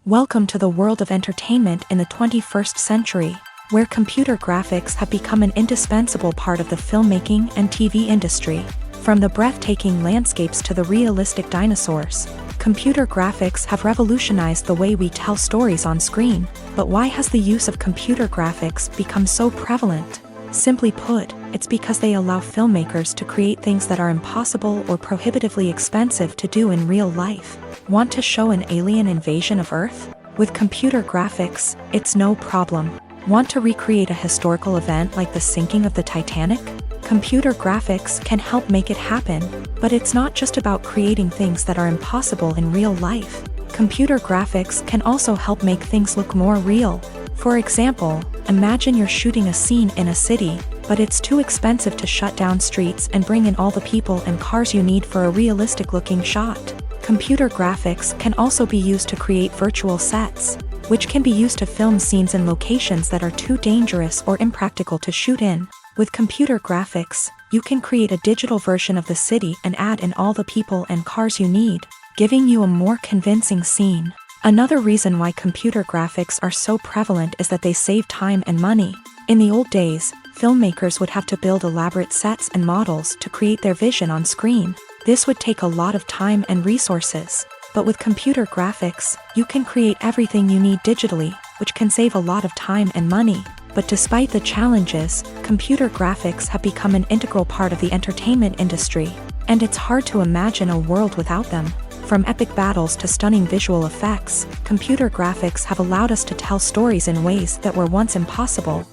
Welcome to the world of entertainment in the 21st century, where computer graphics have become an indispensable part of the filmmaking and TV industry. From the breathtaking landscapes to the realistic dinosaurs, computer graphics have revolutionized the way we tell stories on screen. But why has the use of computer graphics become so prevalent? Simply put, it's because they allow filmmakers to create things that are impossible or prohibitively expensive to do in real life. Want to show an alien invasion of Earth? With computer graphics, it's no problem. Want to recreate a historical event like the sinking of the Titanic? Computer graphics can help make it happen. But it's not just about creating things that are impossible in real life. Computer graphics can also help make things look more real. For example, imagine you're shooting a scene in a city, but it's too expensive to shut down streets and bring in all the people and cars you need for a realistic-looking shot. Computer graphics can also be used to create virtual sets, which can be used to film scenes in locations that are too dangerous or impractical to shoot in. With computer graphics, you can create a digital version of the city and add in all the people and cars you need. giving you a more convincing scene. Another reason why computer graphics are so prevalent is that they save time and money. In the old days, filmmakers would have to build elaborate sets and models to create their vision on screen. This would take a lot of time and resources. But with computer graphics, you can create everything you need digitally, which can save a lot of time and money. But despite the challenges, computer graphics have become an integral part of the entertainment industry, and it's hard to imagine a world without them. From epic battles to stunning visual effects, computer graphics have allowed us to tell stories in ways that were once impossible.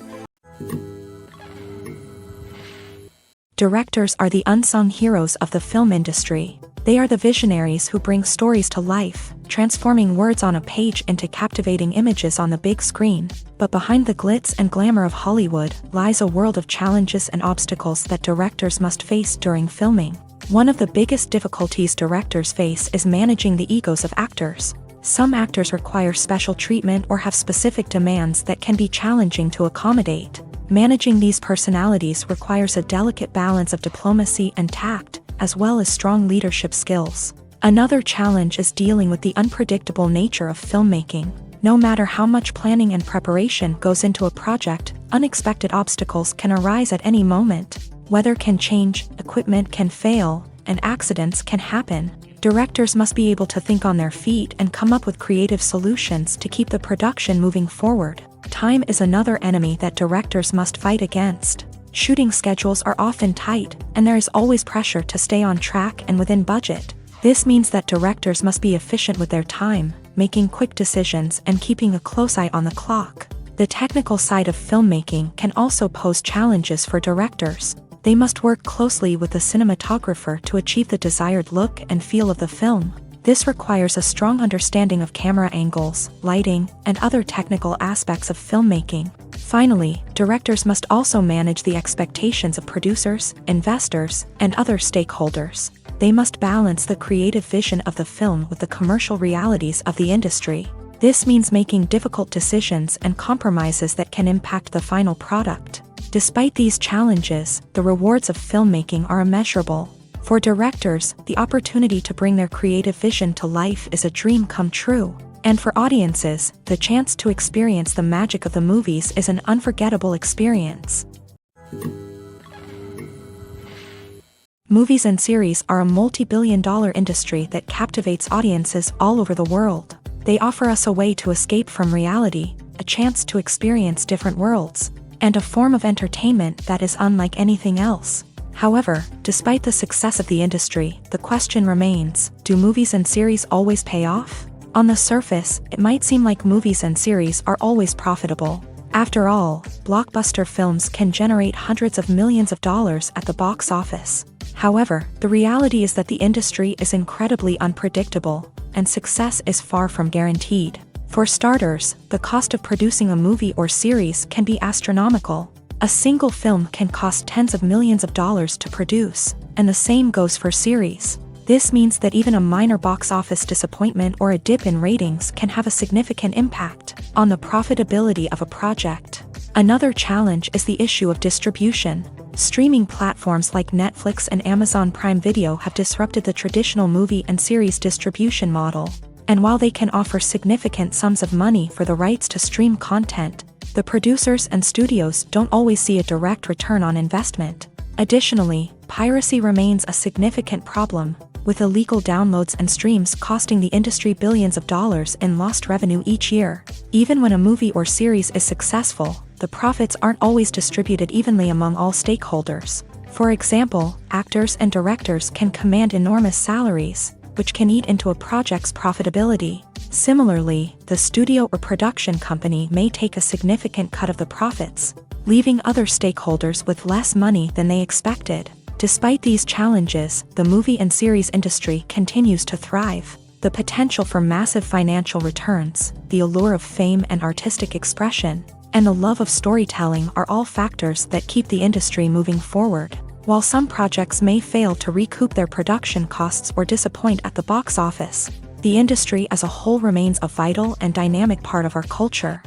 Directors are the unsung heroes of the film industry. They are the visionaries who bring stories to life, transforming words on a page into captivating images on the big screen. But behind the glitz and glamour of Hollywood lies a world of challenges and obstacles that directors must face during filming. One of the biggest difficulties directors face is managing the egos of actors. Some actors require special treatment or have specific demands that can be challenging to accommodate. Managing these personalities requires a delicate balance of diplomacy and tact, as well as strong leadership skills. Another challenge is dealing with the unpredictable nature of filmmaking. No matter how much planning and preparation goes into a project, unexpected obstacles can arise at any moment. Weather can change, equipment can fail, and accidents can happen. Directors must be able to think on their feet and come up with creative solutions to keep the production moving forward. Time is another enemy that directors must fight against. Shooting schedules are often tight, and there is always pressure to stay on track and within budget. This means that directors must be efficient with their time, making quick decisions and keeping a close eye on the clock. The technical side of filmmaking can also pose challenges for directors. They must work closely with the cinematographer to achieve the desired look and feel of the film. This requires a strong understanding of camera angles, lighting, and other technical aspects of filmmaking. Finally, directors must also manage the expectations of producers, investors, and other stakeholders. They must balance the creative vision of the film with the commercial realities of the industry. This means making difficult decisions and compromises that can impact the final product. Despite these challenges, the rewards of filmmaking are immeasurable. For directors, the opportunity to bring their creative vision to life is a dream come true. And for audiences, the chance to experience the magic of the movies is an unforgettable experience. Movies and series are a multi-billion-dollar industry that captivates audiences all over the world. They offer us a way to escape from reality, a chance to experience different worlds, and a form of entertainment that is unlike anything else. However, despite the success of the industry, the question remains, do movies and series always pay off? On the surface, it might seem like movies and series are always profitable. After all, blockbuster films can generate hundreds of millions of dollars at the box office. However, the reality is that the industry is incredibly unpredictable, and success is far from guaranteed. For starters, the cost of producing a movie or series can be astronomical. A single film can cost tens of millions of dollars to produce, and the same goes for series. This means that even a minor box office disappointment or a dip in ratings can have a significant impact on the profitability of a project. Another challenge is the issue of distribution. Streaming platforms like Netflix and Amazon Prime Video have disrupted the traditional movie and series distribution model. And while they can offer significant sums of money for the rights to stream content, the producers and studios don't always see a direct return on investment. Additionally, piracy remains a significant problem, with illegal downloads and streams costing the industry billions of dollars in lost revenue each year. Even when a movie or series is successful, the profits aren't always distributed evenly among all stakeholders. For example, actors and directors can command enormous salaries, which can eat into a project's profitability. Similarly, the studio or production company may take a significant cut of the profits, leaving other stakeholders with less money than they expected. Despite these challenges, the movie and series industry continues to thrive. The potential for massive financial returns, the allure of fame and artistic expression, and the love of storytelling are all factors that keep the industry moving forward. While some projects may fail to recoup their production costs or disappoint at the box office, the industry as a whole remains a vital and dynamic part of our culture.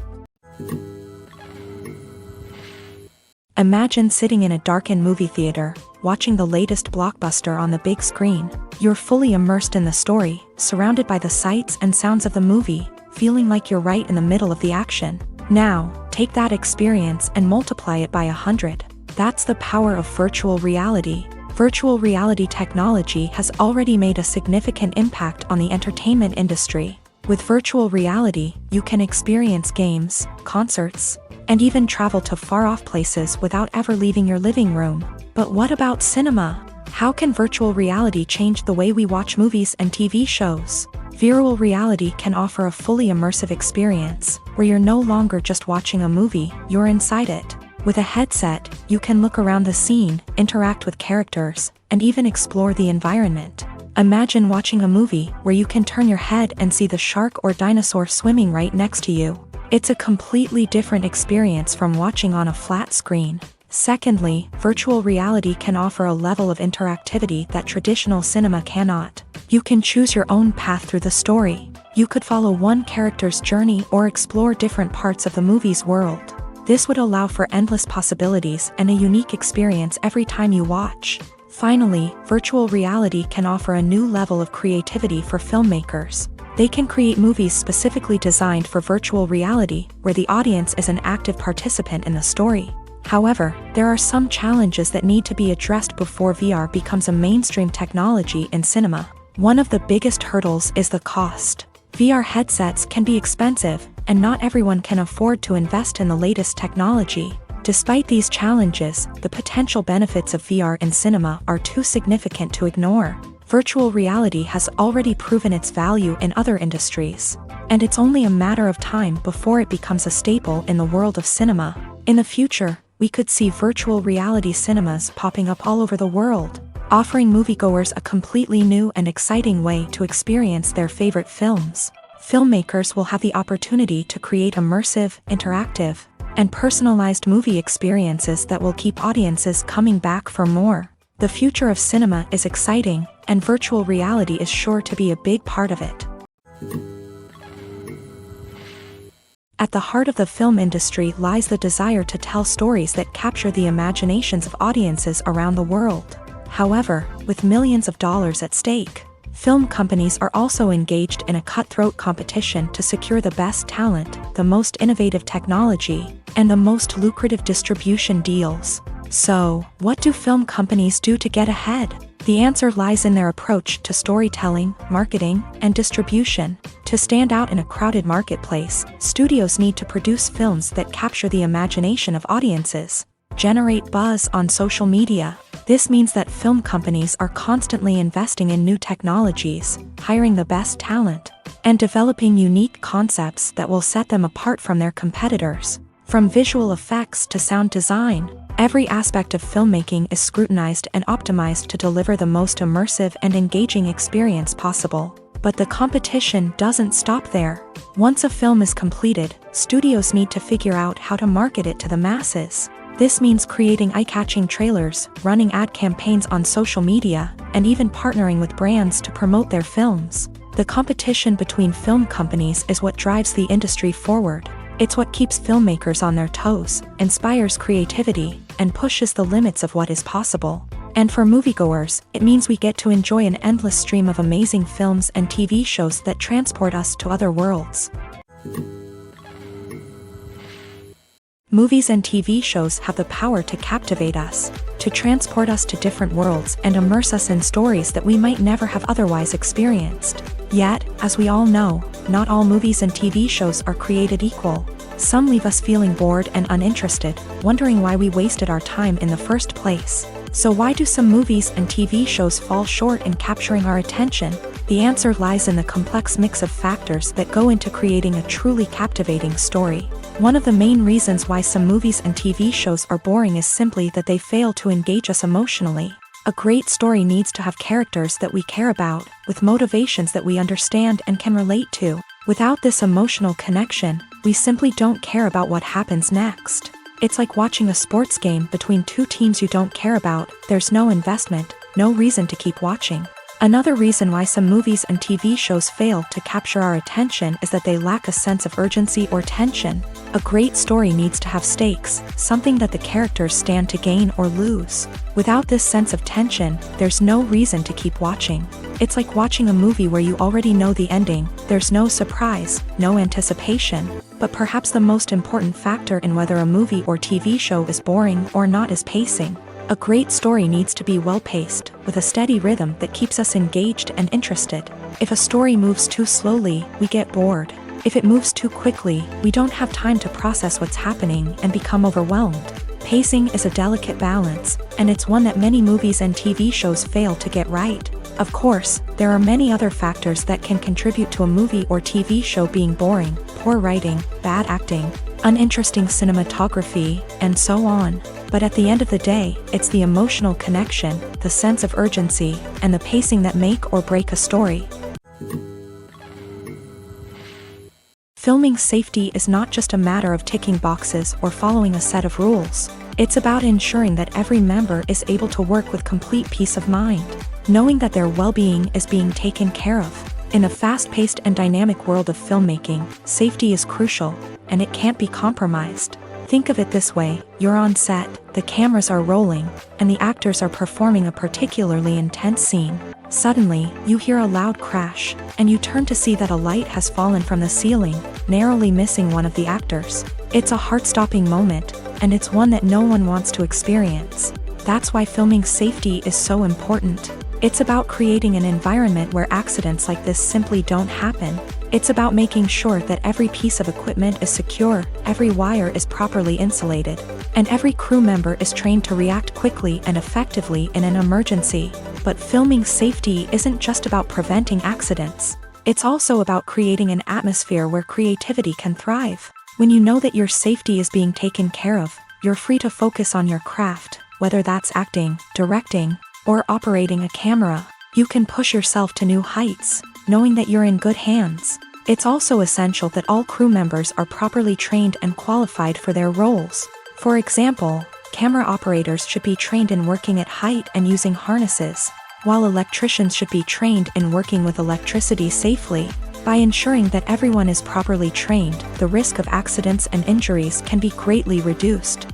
Imagine sitting in a darkened movie theater, watching the latest blockbuster on the big screen. You're fully immersed in the story, surrounded by the sights and sounds of the movie, feeling like you're right in the middle of the action. Now, take that experience and multiply it by 100. That's the power of virtual reality. Virtual reality technology has already made a significant impact on the entertainment industry. With virtual reality, you can experience games, concerts, and even travel to far-off places without ever leaving your living room. But what about cinema? How can virtual reality change the way we watch movies and TV shows? Virtual reality can offer a fully immersive experience, where you're no longer just watching a movie, you're inside it. With a headset, you can look around the scene, interact with characters, and even explore the environment. Imagine watching a movie where you can turn your head and see the shark or dinosaur swimming right next to you. It's a completely different experience from watching on a flat screen. Secondly, virtual reality can offer a level of interactivity that traditional cinema cannot. You can choose your own path through the story. You could follow one character's journey or explore different parts of the movie's world. This would allow for endless possibilities and a unique experience every time you watch. Finally, virtual reality can offer a new level of creativity for filmmakers. They can create movies specifically designed for virtual reality, where the audience is an active participant in the story. However, there are some challenges that need to be addressed before VR becomes a mainstream technology in cinema. One of the biggest hurdles is the cost. VR headsets can be expensive, and not everyone can afford to invest in the latest technology. Despite these challenges, the potential benefits of VR in cinema are too significant to ignore. Virtual reality has already proven its value in other industries, and it's only a matter of time before it becomes a staple in the world of cinema. In the future, we could see virtual reality cinemas popping up all over the world, offering moviegoers a completely new and exciting way to experience their favorite films. Filmmakers will have the opportunity to create immersive, interactive, and personalized movie experiences that will keep audiences coming back for more. The future of cinema is exciting, and virtual reality is sure to be a big part of it. At the heart of the film industry lies the desire to tell stories that capture the imaginations of audiences around the world. However, with millions of dollars at stake, film companies are also engaged in a cutthroat competition to secure the best talent, the most innovative technology, and the most lucrative distribution deals. So, what do film companies do to get ahead? The answer lies in their approach to storytelling, marketing, and distribution. To stand out in a crowded marketplace, studios need to produce films that capture the imagination of audiences, generate buzz on social media. This means that film companies are constantly investing in new technologies, hiring the best talent, and developing unique concepts that will set them apart from their competitors. From visual effects to sound design, every aspect of filmmaking is scrutinized and optimized to deliver the most immersive and engaging experience possible. But the competition doesn't stop there. Once a film is completed, studios need to figure out how to market it to the masses. This means creating eye-catching trailers, running ad campaigns on social media, and even partnering with brands to promote their films. The competition between film companies is what drives the industry forward. It's what keeps filmmakers on their toes, inspires creativity, and pushes the limits of what is possible. And for moviegoers, it means we get to enjoy an endless stream of amazing films and TV shows that transport us to other worlds. Movies and TV shows have the power to captivate us, to transport us to different worlds and immerse us in stories that we might never have otherwise experienced. Yet, as we all know, not all movies and TV shows are created equal. Some leave us feeling bored and uninterested, wondering why we wasted our time in the first place. So why do some movies and TV shows fall short in capturing our attention? The answer lies in the complex mix of factors that go into creating a truly captivating story. One of the main reasons why some movies and TV shows are boring is simply that they fail to engage us emotionally. A great story needs to have characters that we care about, with motivations that we understand and can relate to. Without this emotional connection, we simply don't care about what happens next. It's like watching a sports game between two teams you don't care about. There's no investment, no reason to keep watching. Another reason why some movies and TV shows fail to capture our attention is that they lack a sense of urgency or tension. A great story needs to have stakes, something that the characters stand to gain or lose. Without this sense of tension, there's no reason to keep watching. It's like watching a movie where you already know the ending, there's no surprise, no anticipation. But perhaps the most important factor in whether a movie or TV show is boring or not is pacing. A great story needs to be well-paced, with a steady rhythm that keeps us engaged and interested. If a story moves too slowly, we get bored. If it moves too quickly, we don't have time to process what's happening and become overwhelmed. Pacing is a delicate balance, and it's one that many movies and TV shows fail to get right. Of course, there are many other factors that can contribute to a movie or TV show being boring: poor writing, bad acting, uninteresting cinematography, and so on. But at the end of the day, it's the emotional connection, the sense of urgency, and the pacing that make or break a story. Filming safety is not just a matter of ticking boxes or following a set of rules. It's about ensuring that every member is able to work with complete peace of mind, knowing that their well-being is being taken care of. In a fast-paced and dynamic world of filmmaking, safety is crucial, and it can't be compromised. Think of it this way: you're on set, the cameras are rolling, and the actors are performing a particularly intense scene. Suddenly, you hear a loud crash, and you turn to see that a light has fallen from the ceiling, narrowly missing one of the actors. It's a heart-stopping moment, and it's one that no one wants to experience. That's why filming safety is so important. It's about creating an environment where accidents like this simply don't happen. It's about making sure that every piece of equipment is secure, every wire is properly insulated, and every crew member is trained to react quickly and effectively in an emergency. But filming safety isn't just about preventing accidents. It's also about creating an atmosphere where creativity can thrive. When you know that your safety is being taken care of, you're free to focus on your craft, whether that's acting, directing, or operating a camera. You can push yourself to new heights, knowing that you're in good hands. It's also essential that all crew members are properly trained and qualified for their roles. For example, camera operators should be trained in working at height and using harnesses, while electricians should be trained in working with electricity safely. By ensuring that everyone is properly trained, the risk of accidents and injuries can be greatly reduced.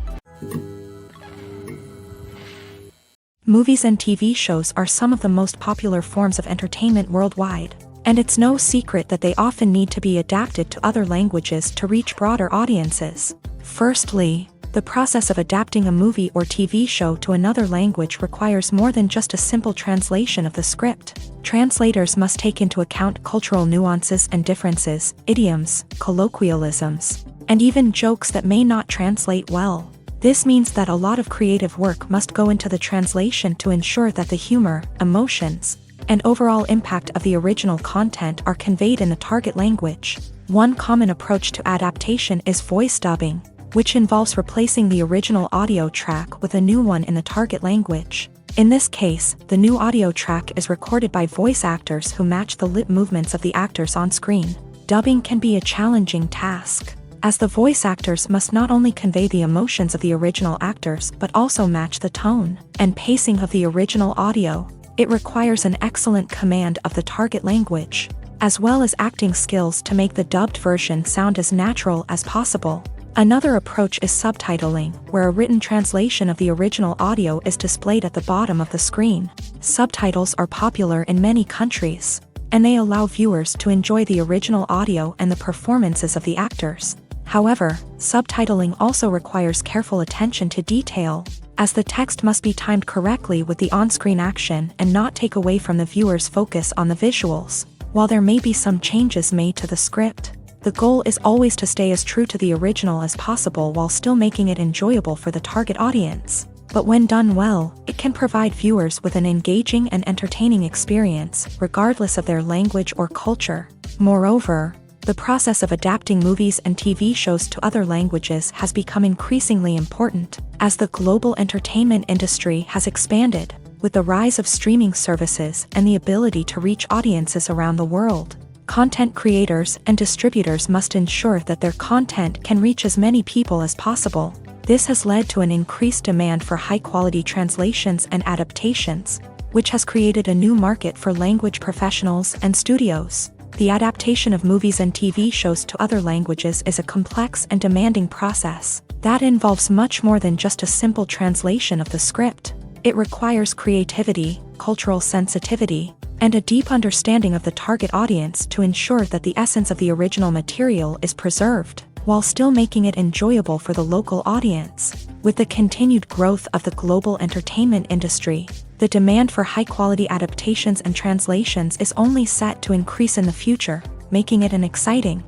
Movies and TV shows are some of the most popular forms of entertainment worldwide, and it's no secret that they often need to be adapted to other languages to reach broader audiences. Firstly, the process of adapting a movie or TV show to another language requires more than just a simple translation of the script. Translators must take into account cultural nuances and differences, idioms, colloquialisms, and even jokes that may not translate well. This means that a lot of creative work must go into the translation to ensure that the humor, emotions, and overall impact of the original content are conveyed in the target language. One common approach to adaptation is voice dubbing, which involves replacing the original audio track with a new one in the target language. In this case, the new audio track is recorded by voice actors who match the lip movements of the actors on screen. Dubbing can be a challenging task, as the voice actors must not only convey the emotions of the original actors but also match the tone and pacing of the original audio. It requires an excellent command of the target language, as well as acting skills to make the dubbed version sound as natural as possible. Another approach is subtitling, where a written translation of the original audio is displayed at the bottom of the screen. Subtitles are popular in many countries, and they allow viewers to enjoy the original audio and the performances of the actors. However, subtitling also requires careful attention to detail, as the text must be timed correctly with the on-screen action and not take away from the viewer's focus on the visuals. While there may be some changes made to the script, the goal is always to stay as true to the original as possible while still making it enjoyable for the target audience. But when done well, it can provide viewers with an engaging and entertaining experience, regardless of their language or culture. Moreover, the process of adapting movies and TV shows to other languages has become increasingly important, as the global entertainment industry has expanded, with the rise of streaming services and the ability to reach audiences around the world. Content creators and distributors must ensure that their content can reach as many people as possible. This has led to an increased demand for high-quality translations and adaptations, which has created a new market for language professionals and studios. The adaptation of movies and TV shows to other languages is a complex and demanding process that involves much more than just a simple translation of the script. It requires creativity, cultural sensitivity, and a deep understanding of the target audience to ensure that the essence of the original material is preserved, while still making it enjoyable for the local audience. With the continued growth of the global entertainment industry, the demand for high-quality adaptations and translations is only set to increase in the future, making it an exciting.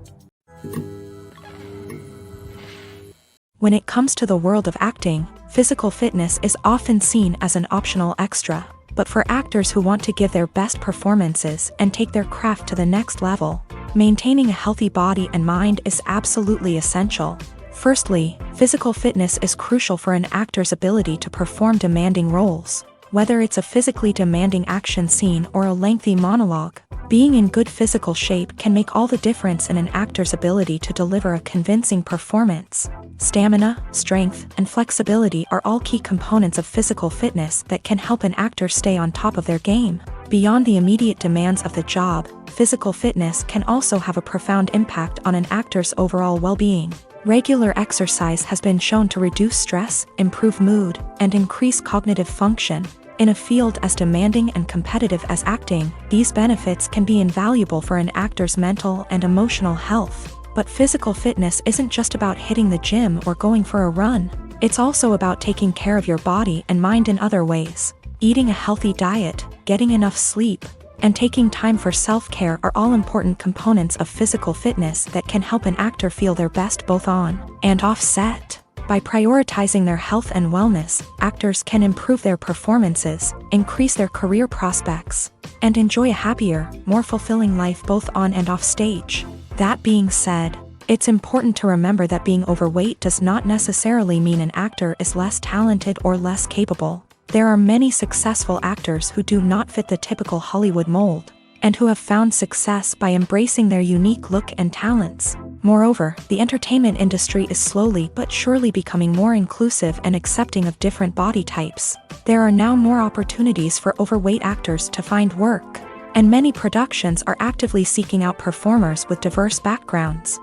When it comes to the world of acting, physical fitness is often seen as an optional extra. But for actors who want to give their best performances and take their craft to the next level, maintaining a healthy body and mind is absolutely essential. Firstly, physical fitness is crucial for an actor's ability to perform demanding roles. Whether it's a physically demanding action scene or a lengthy monologue, being in good physical shape can make all the difference in an actor's ability to deliver a convincing performance. Stamina, strength, and flexibility are all key components of physical fitness that can help an actor stay on top of their game. Beyond the immediate demands of the job, physical fitness can also have a profound impact on an actor's overall well-being. Regular exercise has been shown to reduce stress, improve mood, and increase cognitive function. In a field as demanding and competitive as acting, these benefits can be invaluable for an actor's mental and emotional health. But physical fitness isn't just about hitting the gym or going for a run. It's also about taking care of your body and mind in other ways. Eating a healthy diet, getting enough sleep, and taking time for self-care are all important components of physical fitness that can help an actor feel their best both on and off set. By prioritizing their health and wellness, actors can improve their performances, increase their career prospects, and enjoy a happier, more fulfilling life both on and off stage. That being said, it's important to remember that being overweight does not necessarily mean an actor is less talented or less capable. There are many successful actors who do not fit the typical Hollywood mold, and who have found success by embracing their unique look and talents. Moreover, the entertainment industry is slowly but surely becoming more inclusive and accepting of different body types. There are now more opportunities for overweight actors to find work, and many productions are actively seeking out performers with diverse backgrounds.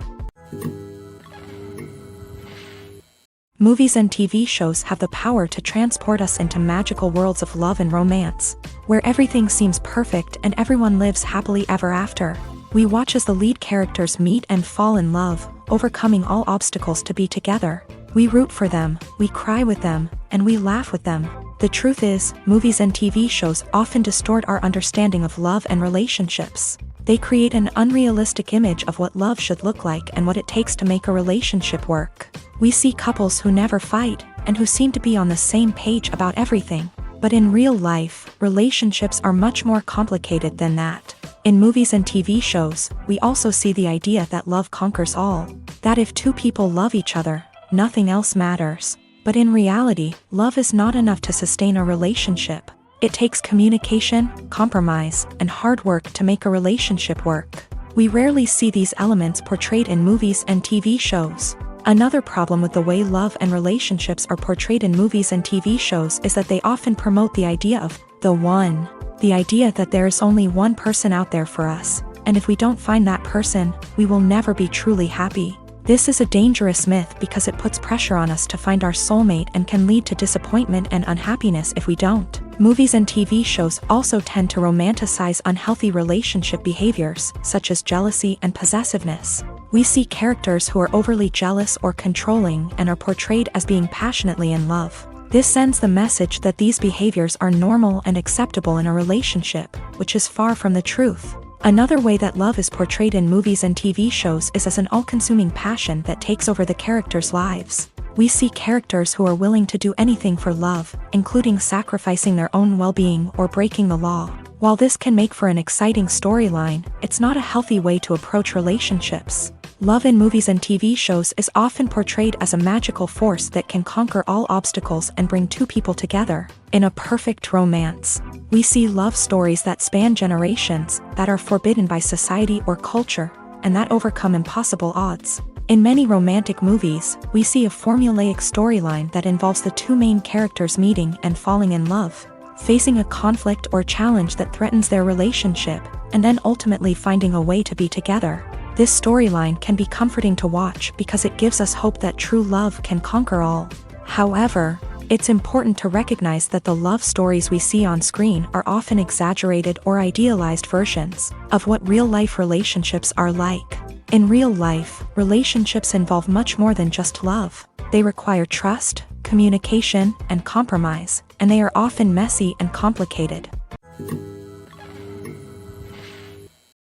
Movies and TV shows have the power to transport us into magical worlds of love and romance, where everything seems perfect and everyone lives happily ever after. We watch as the lead characters meet and fall in love, overcoming all obstacles to be together. We root for them, we cry with them, and we laugh with them. The truth is, movies and TV shows often distort our understanding of love and relationships. They create an unrealistic image of what love should look like and what it takes to make a relationship work. We see couples who never fight, and who seem to be on the same page about everything. But in real life, relationships are much more complicated than that. In movies and TV shows, we also see the idea that love conquers all. That if two people love each other, nothing else matters. But in reality, love is not enough to sustain a relationship. It takes communication, compromise, and hard work to make a relationship work. We rarely see these elements portrayed in movies and TV shows. Another problem with the way love and relationships are portrayed in movies and TV shows is that they often promote the idea of the one. The idea that there is only one person out there for us, and if we don't find that person, we will never be truly happy. This is a dangerous myth because it puts pressure on us to find our soulmate and can lead to disappointment and unhappiness if we don't. Movies and TV shows also tend to romanticize unhealthy relationship behaviors, such as jealousy and possessiveness. We see characters who are overly jealous or controlling and are portrayed as being passionately in love. This sends the message that these behaviors are normal and acceptable in a relationship, which is far from the truth. Another way that love is portrayed in movies and TV shows is as an all-consuming passion that takes over the characters' lives. We see characters who are willing to do anything for love, including sacrificing their own well-being or breaking the law. While this can make for an exciting storyline, it's not a healthy way to approach relationships. Love in movies and TV shows is often portrayed as a magical force that can conquer all obstacles and bring two people together in a perfect romance. We see love stories that span generations, that are forbidden by society or culture, and that overcome impossible odds. In many romantic movies, we see a formulaic storyline that involves the two main characters meeting and falling in love. facing a conflict or challenge that threatens their relationship, and then ultimately finding a way to be together. This storyline can be comforting to watch because it gives us hope that true love can conquer all. However, it's important to recognize that the love stories we see on screen are often exaggerated or idealized versions of what real-life relationships are like. In real life, relationships involve much more than just love. They require trust, communication, and compromise, and they are often messy and complicated.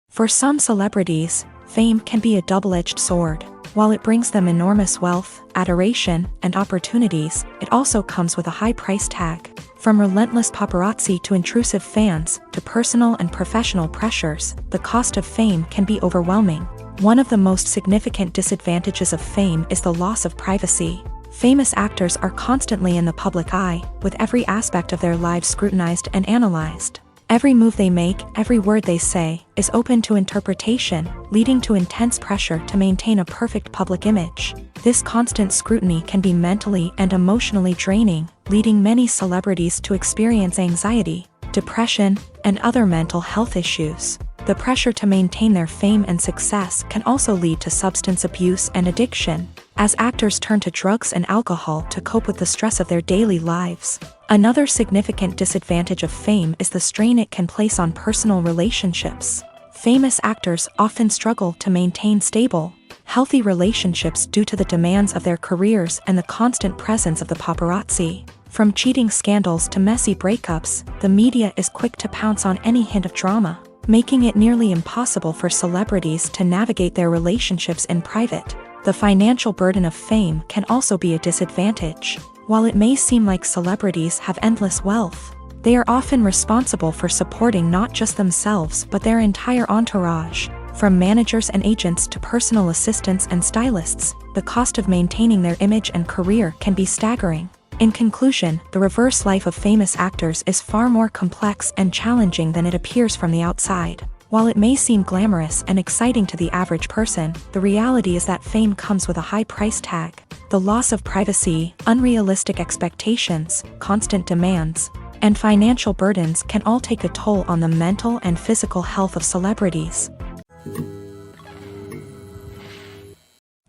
For some celebrities, fame can be a double-edged sword. While it brings them enormous wealth, adoration, and opportunities, it also comes with a high price tag. From relentless paparazzi to intrusive fans, to personal and professional pressures, the cost of fame can be overwhelming. One of the most significant disadvantages of fame is the loss of privacy. Famous actors are constantly in the public eye, with every aspect of their lives scrutinized and analyzed. Every move they make, every word they say, is open to interpretation, leading to intense pressure to maintain a perfect public image. This constant scrutiny can be mentally and emotionally draining, leading many celebrities to experience anxiety, depression, and other mental health issues. The pressure to maintain their fame and success can also lead to substance abuse and addiction, as actors turn to drugs and alcohol to cope with the stress of their daily lives. Another significant disadvantage of fame is the strain it can place on personal relationships. Famous actors often struggle to maintain stable, healthy relationships due to the demands of their careers and the constant presence of the paparazzi. From cheating scandals to messy breakups, the media is quick to pounce on any hint of drama, making it nearly impossible for celebrities to navigate their relationships in private. The financial burden of fame can also be a disadvantage. While it may seem like celebrities have endless wealth, they are often responsible for supporting not just themselves but their entire entourage. From managers and agents to personal assistants and stylists, the cost of maintaining their image and career can be staggering. In conclusion, the reverse life of famous actors is far more complex and challenging than it appears from the outside. While it may seem glamorous and exciting to the average person, the reality is that fame comes with a high price tag. The loss of privacy, unrealistic expectations, constant demands, and financial burdens can all take a toll on the mental and physical health of celebrities.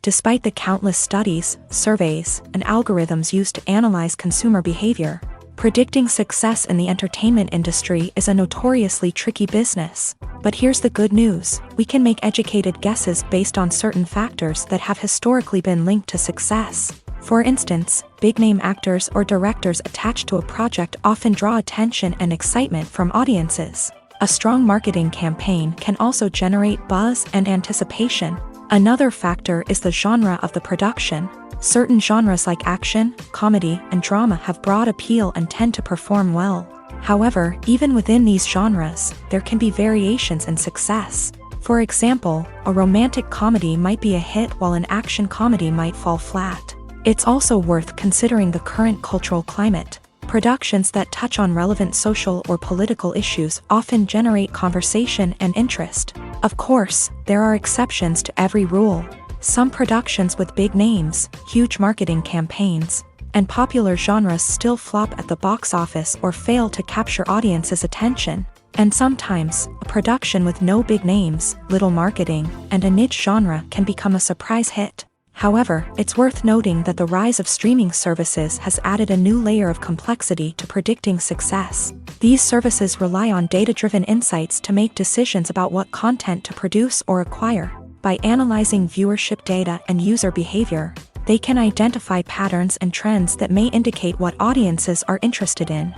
Despite the countless studies, surveys, and algorithms used to analyze consumer behavior, predicting success in the entertainment industry is a notoriously tricky business. But here's the good news: we can make educated guesses based on certain factors that have historically been linked to success. For instance, big-name actors or directors attached to a project often draw attention and excitement from audiences. A strong marketing campaign can also generate buzz and anticipation. Another factor is the genre of the production. Certain genres like action, comedy, and drama have broad appeal and tend to perform well. However, even within these genres, there can be variations in success. For example, a romantic comedy might be a hit while an action comedy might fall flat. It's also worth considering the current cultural climate. Productions that touch on relevant social or political issues often generate conversation and interest. Of course, there are exceptions to every rule. Some productions with big names, huge marketing campaigns, and popular genres still flop at the box office or fail to capture audiences' attention. And sometimes, a production with no big names, little marketing, and a niche genre can become a surprise hit. However, it's worth noting that the rise of streaming services has added a new layer of complexity to predicting success. These services rely on data-driven insights to make decisions about what content to produce or acquire. By analyzing viewership data and user behavior, they can identify patterns and trends that may indicate what audiences are interested in.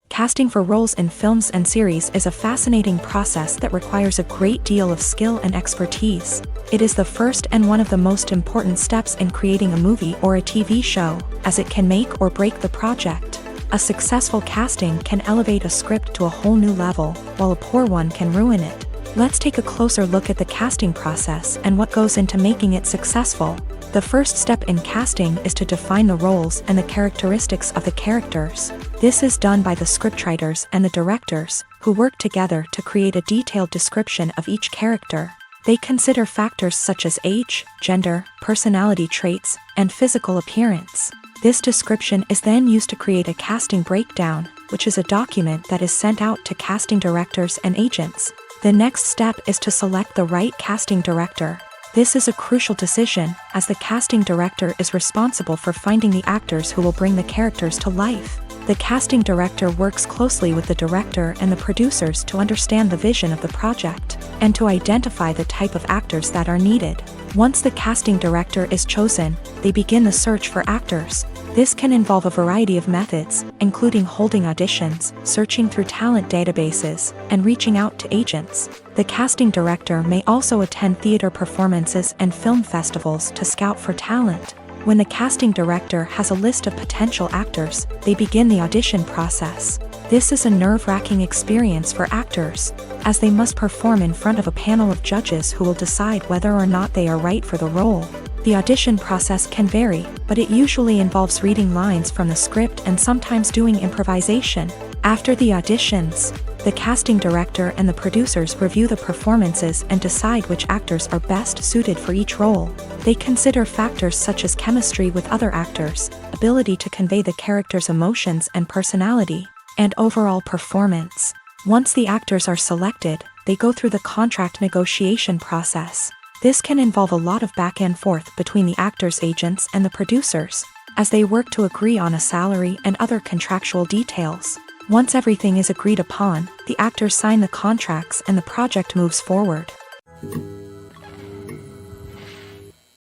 Casting for roles in films and series is a fascinating process that requires a great deal of skill and expertise. It is the first and one of the most important steps in creating a movie or a TV show, as it can make or break the project. A successful casting can elevate a script to a whole new level, while a poor one can ruin it. Let's take a closer look at the casting process and what goes into making it successful. The first step in casting is to define the roles and the characteristics of the characters. This is done by the scriptwriters and the directors, who work together to create a detailed description of each character. They consider factors such as age, gender, personality traits, and physical appearance. This description is then used to create a casting breakdown, which is a document that is sent out to casting directors and agents. The next step is to select the right casting director. This is a crucial decision, as the casting director is responsible for finding the actors who will bring the characters to life. The casting director works closely with the director and the producers to understand the vision of the project, and to identify the type of actors that are needed. Once the casting director is chosen, they begin the search for actors. This can involve a variety of methods, including holding auditions, searching through talent databases, and reaching out to agents. The casting director may also attend theater performances and film festivals to scout for talent. When the casting director has a list of potential actors, they begin the audition process. This is a nerve-wracking experience for actors, as they must perform in front of a panel of judges who will decide whether or not they are right for the role. The audition process can vary, but it usually involves reading lines from the script and sometimes doing improvisation. After the auditions, the casting director and the producers review the performances and decide which actors are best suited for each role. They consider factors such as chemistry with other actors, ability to convey the character's emotions and personality, and overall performance. Once the actors are selected, they go through the contract negotiation process. This can involve a lot of back and forth between the actors' agents and the producers, as they work to agree on a salary and other contractual details. Once everything is agreed upon, the actors sign the contracts and the project moves forward.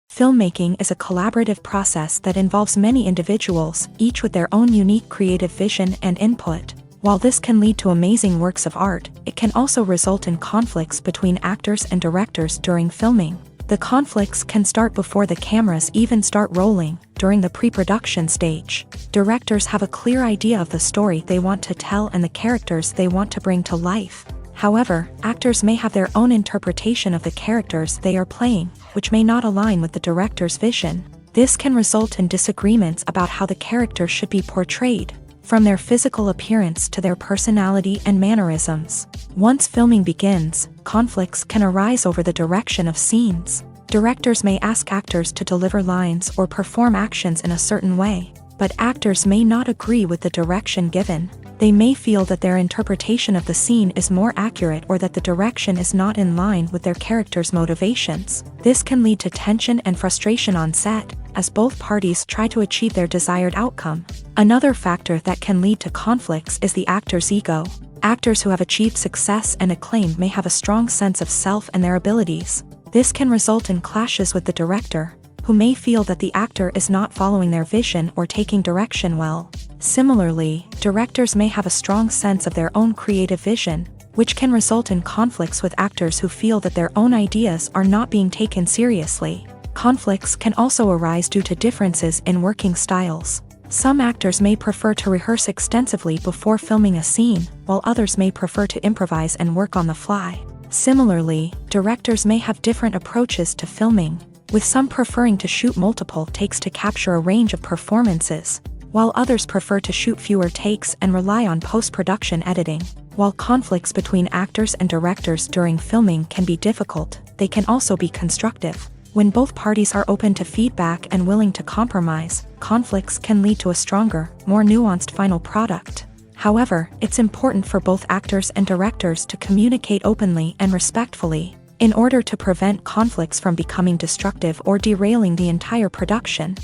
Filmmaking is a collaborative process that involves many individuals, each with their own unique creative vision and input. While this can lead to amazing works of art, it can also result in conflicts between actors and directors during filming. The conflicts can start before the cameras even start rolling, during the pre-production stage. Directors have a clear idea of the story they want to tell and the characters they want to bring to life. However, actors may have their own interpretation of the characters they are playing, which may not align with the director's vision. This can result in disagreements about how the characters should be portrayed, from their physical appearance to their personality and mannerisms. Once filming begins, conflicts can arise over the direction of scenes. Directors may ask actors to deliver lines or perform actions in a certain way, but actors may not agree with the direction given. They may feel that their interpretation of the scene is more accurate or that the direction is not in line with their character's motivations. This can lead to tension and frustration on set, as both parties try to achieve their desired outcome. Another factor that can lead to conflicts is the actor's ego. Actors who have achieved success and acclaim may have a strong sense of self and their abilities. This can result in clashes with the director, who may feel that the actor is not following their vision or taking direction well. Similarly, directors may have a strong sense of their own creative vision, which can result in conflicts with actors who feel that their own ideas are not being taken seriously. Conflicts can also arise due to differences in working styles. Some actors may prefer to rehearse extensively before filming a scene, while others may prefer to improvise and work on the fly. Similarly, directors may have different approaches to filming, with some preferring to shoot multiple takes to capture a range of performances, while others prefer to shoot fewer takes and rely on post-production editing. While conflicts between actors and directors during filming can be difficult, they can also be constructive. When both parties are open to feedback and willing to compromise, conflicts can lead to a stronger, more nuanced final product. However, it's important for both actors and directors to communicate openly and respectfully, in order to prevent conflicts from becoming destructive or derailing the entire production.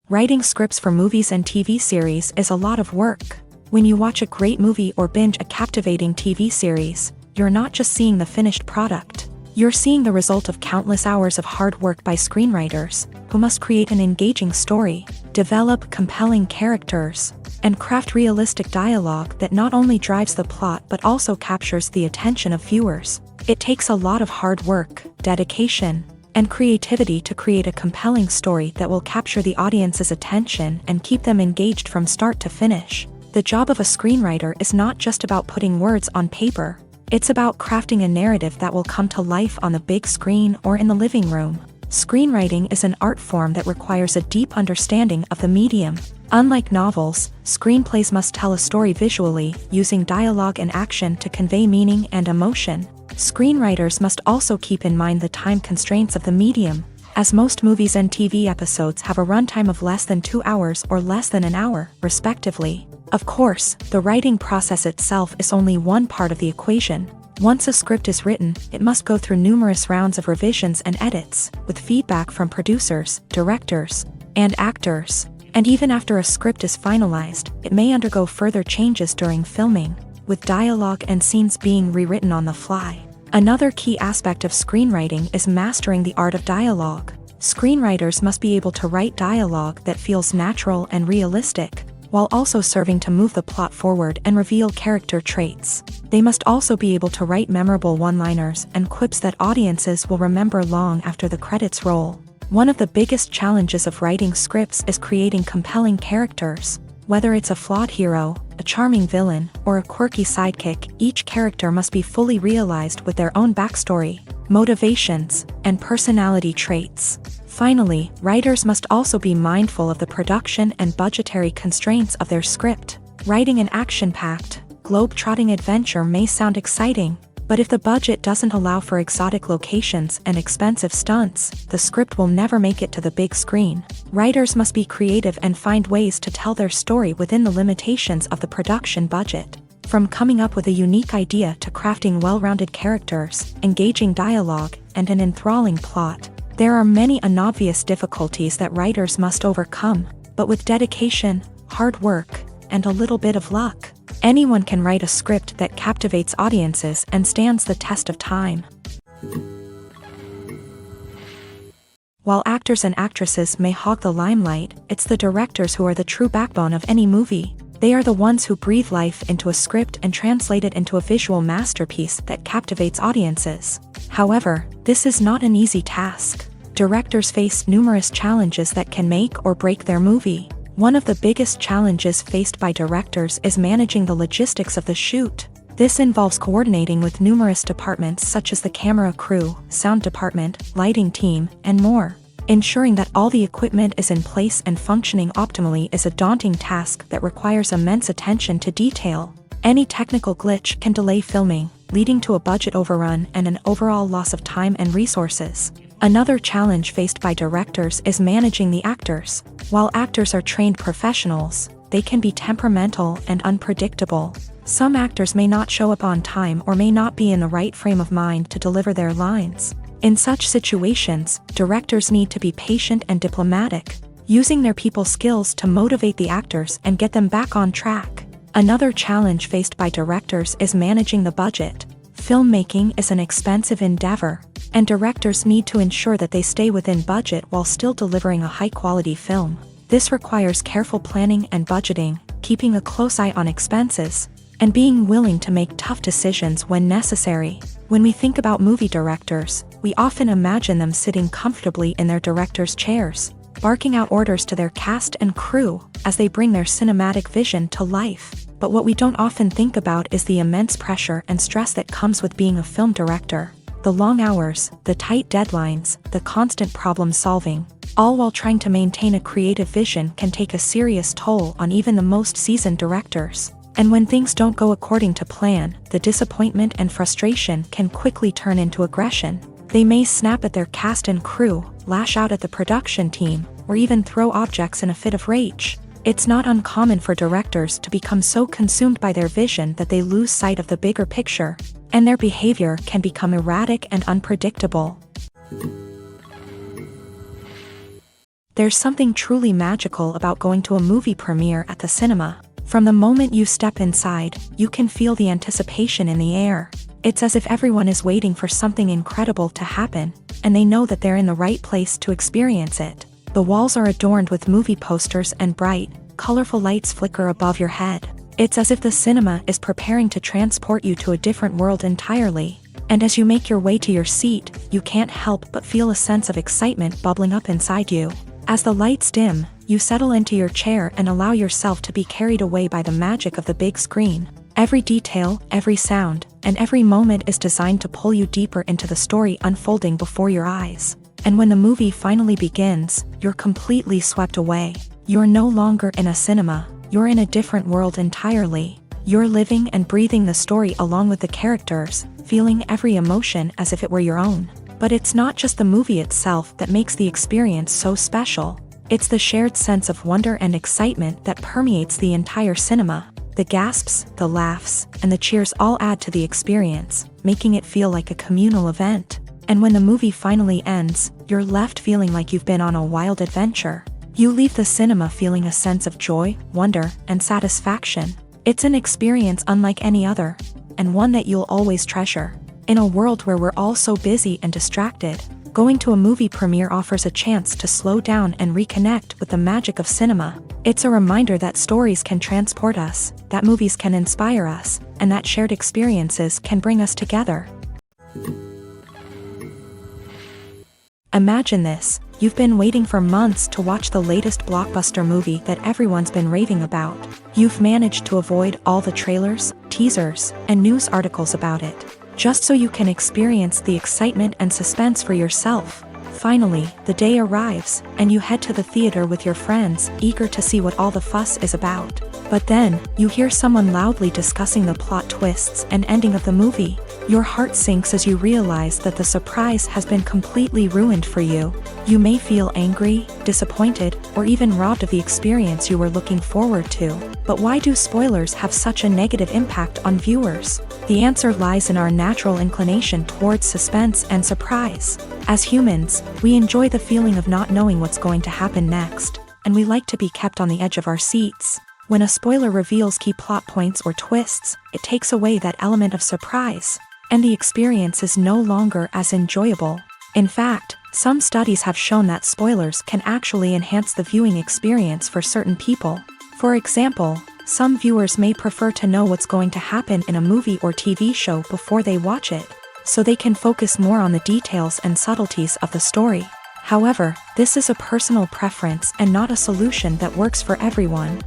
Writing scripts for movies and TV series is a lot of work. When you watch a great movie or binge a captivating TV series, you're not just seeing the finished product. You're seeing the result of countless hours of hard work by screenwriters, who must create an engaging story, develop compelling characters, and craft realistic dialogue that not only drives the plot but also captures the attention of viewers. It takes a lot of hard work, dedication, and creativity to create a compelling story that will capture the audience's attention and keep them engaged from start to finish. The job of a screenwriter is not just about putting words on paper. It's about crafting a narrative that will come to life on the big screen or in the living room. Screenwriting is an art form that requires a deep understanding of the medium. Unlike novels, screenplays must tell a story visually, using dialogue and action to convey meaning and emotion. Screenwriters must also keep in mind the time constraints of the medium. as most movies and TV episodes have a runtime of less than 2 hours or less than an hour, respectively. Of course, the writing process itself is only one part of the equation. Once a script is written, it must go through numerous rounds of revisions and edits, with feedback from producers, directors, and actors. And even after a script is finalized, it may undergo further changes during filming, with dialogue and scenes being rewritten on the fly. Another key aspect of screenwriting is mastering the art of dialogue. Screenwriters must be able to write dialogue that feels natural and realistic, while also serving to move the plot forward and reveal character traits. They must also be able to write memorable one-liners and quips that audiences will remember long after the credits roll. One of the biggest challenges of writing scripts is creating compelling characters. Whether it's a flawed hero, a charming villain, or a quirky sidekick, each character must be fully realized with their own backstory, motivations, and personality traits. Finally, writers must also be mindful of the production and budgetary constraints of their script. Writing an action-packed, globe-trotting adventure may sound exciting, but if the budget doesn't allow for exotic locations and expensive stunts, the script will never make it to the big screen. Writers must be creative and find ways to tell their story within the limitations of the production budget. From coming up with a unique idea to crafting well-rounded characters, engaging dialogue, and an enthralling plot, there are many unobvious difficulties that writers must overcome, but with dedication, hard work, and a little bit of luck, anyone can write a script that captivates audiences and stands the test of time. While actors and actresses may hog the limelight, it's the directors who are the true backbone of any movie. They are the ones who breathe life into a script and translate it into a visual masterpiece that captivates audiences. However, this is not an easy task. Directors face numerous challenges that can make or break their movie. One of the biggest challenges faced by directors is managing the logistics of the shoot. This involves coordinating with numerous departments such as the camera crew, sound department, lighting team, and more. Ensuring that all the equipment is in place and functioning optimally is a daunting task that requires immense attention to detail. Any technical glitch can delay filming, leading to a budget overrun and an overall loss of time and resources. Another challenge faced by directors is managing the actors. While actors are trained professionals, they can be temperamental and unpredictable. Some actors may not show up on time or may not be in the right frame of mind to deliver their lines. In such situations, directors need to be patient and diplomatic, using their people skills to motivate the actors and get them back on track. Another challenge faced by directors is managing the budget. Filmmaking is an expensive endeavor, and directors need to ensure that they stay within budget while still delivering a high-quality film. This requires careful planning and budgeting, keeping a close eye on expenses, and being willing to make tough decisions when necessary. When we think about movie directors, we often imagine them sitting comfortably in their director's chairs, barking out orders to their cast and crew as they bring their cinematic vision to life. But what we don't often think about is the immense pressure and stress that comes with being a film director. The long hours, the tight deadlines, the constant problem solving, all while trying to maintain a creative vision can take a serious toll on even the most seasoned directors. And when things don't go according to plan, the disappointment and frustration can quickly turn into aggression. They may snap at their cast and crew, lash out at the production team, or even throw objects in a fit of rage. It's not uncommon for directors to become so consumed by their vision that they lose sight of the bigger picture, and their behavior can become erratic and unpredictable. There's something truly magical about going to a movie premiere at the cinema. From the moment you step inside, you can feel the anticipation in the air. It's as if everyone is waiting for something incredible to happen, and they know that they're in the right place to experience it. The walls are adorned with movie posters and bright, colorful lights flicker above your head. It's as if the cinema is preparing to transport you to a different world entirely. And as you make your way to your seat, you can't help but feel a sense of excitement bubbling up inside you. As the lights dim, you settle into your chair and allow yourself to be carried away by the magic of the big screen. Every detail, every sound, and every moment is designed to pull you deeper into the story unfolding before your eyes. And when the movie finally begins, you're completely swept away. You're no longer in a cinema, you're in a different world entirely. You're living and breathing the story along with the characters, feeling every emotion as if it were your own. But it's not just the movie itself that makes the experience so special. It's the shared sense of wonder and excitement that permeates the entire cinema. The gasps, the laughs, and the cheers all add to the experience, making it feel like a communal event. And when the movie finally ends, you're left feeling like you've been on a wild adventure. You leave the cinema feeling a sense of joy, wonder, and satisfaction. It's an experience unlike any other, and one that you'll always treasure. In a world where we're all so busy and distracted, going to a movie premiere offers a chance to slow down and reconnect with the magic of cinema. It's a reminder that stories can transport us, that movies can inspire us, and that shared experiences can bring us together. Imagine this. You've been waiting for months to watch the latest blockbuster movie that everyone's been raving about. You've managed to avoid all the trailers, teasers, and news articles about it, just so you can experience the excitement and suspense for yourself. Finally, the day arrives, and you head to the theater with your friends, eager to see what all the fuss is about. But then, you hear someone loudly discussing the plot twists and ending of the movie. Your heart sinks as you realize that the surprise has been completely ruined for you. You may feel angry, disappointed, or even robbed of the experience you were looking forward to. But why do spoilers have such a negative impact on viewers? The answer lies in our natural inclination towards suspense and surprise. As humans, we enjoy the feeling of not knowing what's going to happen next, and we like to be kept on the edge of our seats. When a spoiler reveals key plot points or twists, it takes away that element of surprise, and the experience is no longer as enjoyable. In fact, some studies have shown that spoilers can actually enhance the viewing experience for certain people. For example, some viewers may prefer to know what's going to happen in a movie or TV show before they watch it, so they can focus more on the details and subtleties of the story. However, this is a personal preference and not a solution that works for everyone.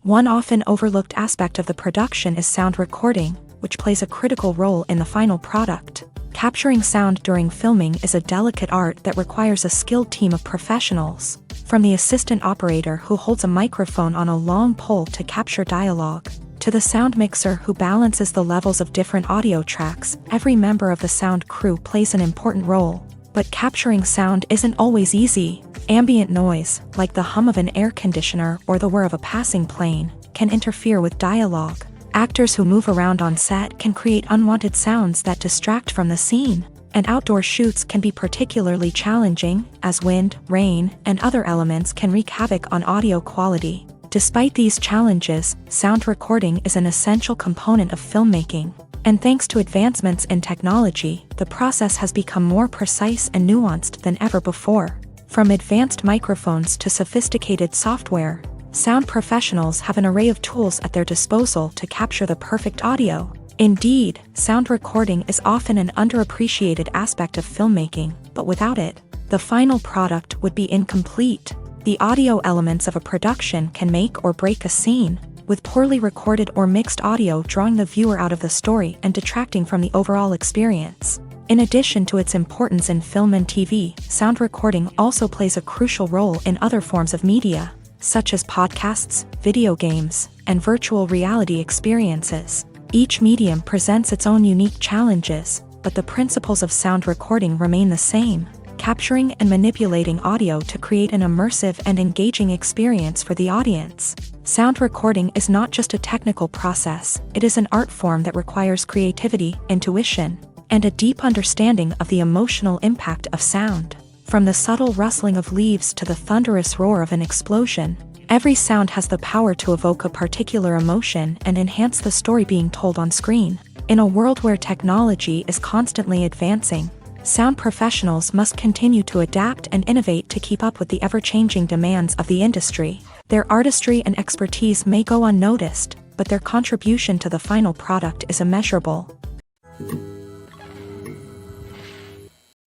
One often overlooked aspect of the production is sound recording, which plays a critical role in the final product. Capturing sound during filming is a delicate art that requires a skilled team of professionals. From the assistant operator who holds a microphone on a long pole to capture dialogue, to the sound mixer who balances the levels of different audio tracks, every member of the sound crew plays an important role. But capturing sound isn't always easy. Ambient noise, like the hum of an air conditioner or the whir of a passing plane, can interfere with dialogue. Actors who move around on set can create unwanted sounds that distract from the scene. And outdoor shoots can be particularly challenging, as wind, rain, and other elements can wreak havoc on audio quality. Despite these challenges, sound recording is an essential component of filmmaking. And thanks to advancements in technology, the process has become more precise and nuanced than ever before. From advanced microphones to sophisticated software, sound professionals have an array of tools at their disposal to capture the perfect audio. Indeed, sound recording is often an underappreciated aspect of filmmaking, but without it, the final product would be incomplete. The audio elements of a production can make or break a scene, with poorly recorded or mixed audio drawing the viewer out of the story and detracting from the overall experience. In addition to its importance in film and TV, sound recording also plays a crucial role in other forms of media, such as podcasts, video games, and virtual reality experiences. Each medium presents its own unique challenges, but the principles of sound recording remain the same, capturing and manipulating audio to create an immersive and engaging experience for the audience. Sound recording is not just a technical process, it is an art form that requires creativity, intuition, and a deep understanding of the emotional impact of sound. From the subtle rustling of leaves to the thunderous roar of an explosion, every sound has the power to evoke a particular emotion and enhance the story being told on screen. In a world where technology is constantly advancing, sound professionals must continue to adapt and innovate to keep up with the ever-changing demands of the industry. Their artistry and expertise may go unnoticed, but their contribution to the final product is immeasurable.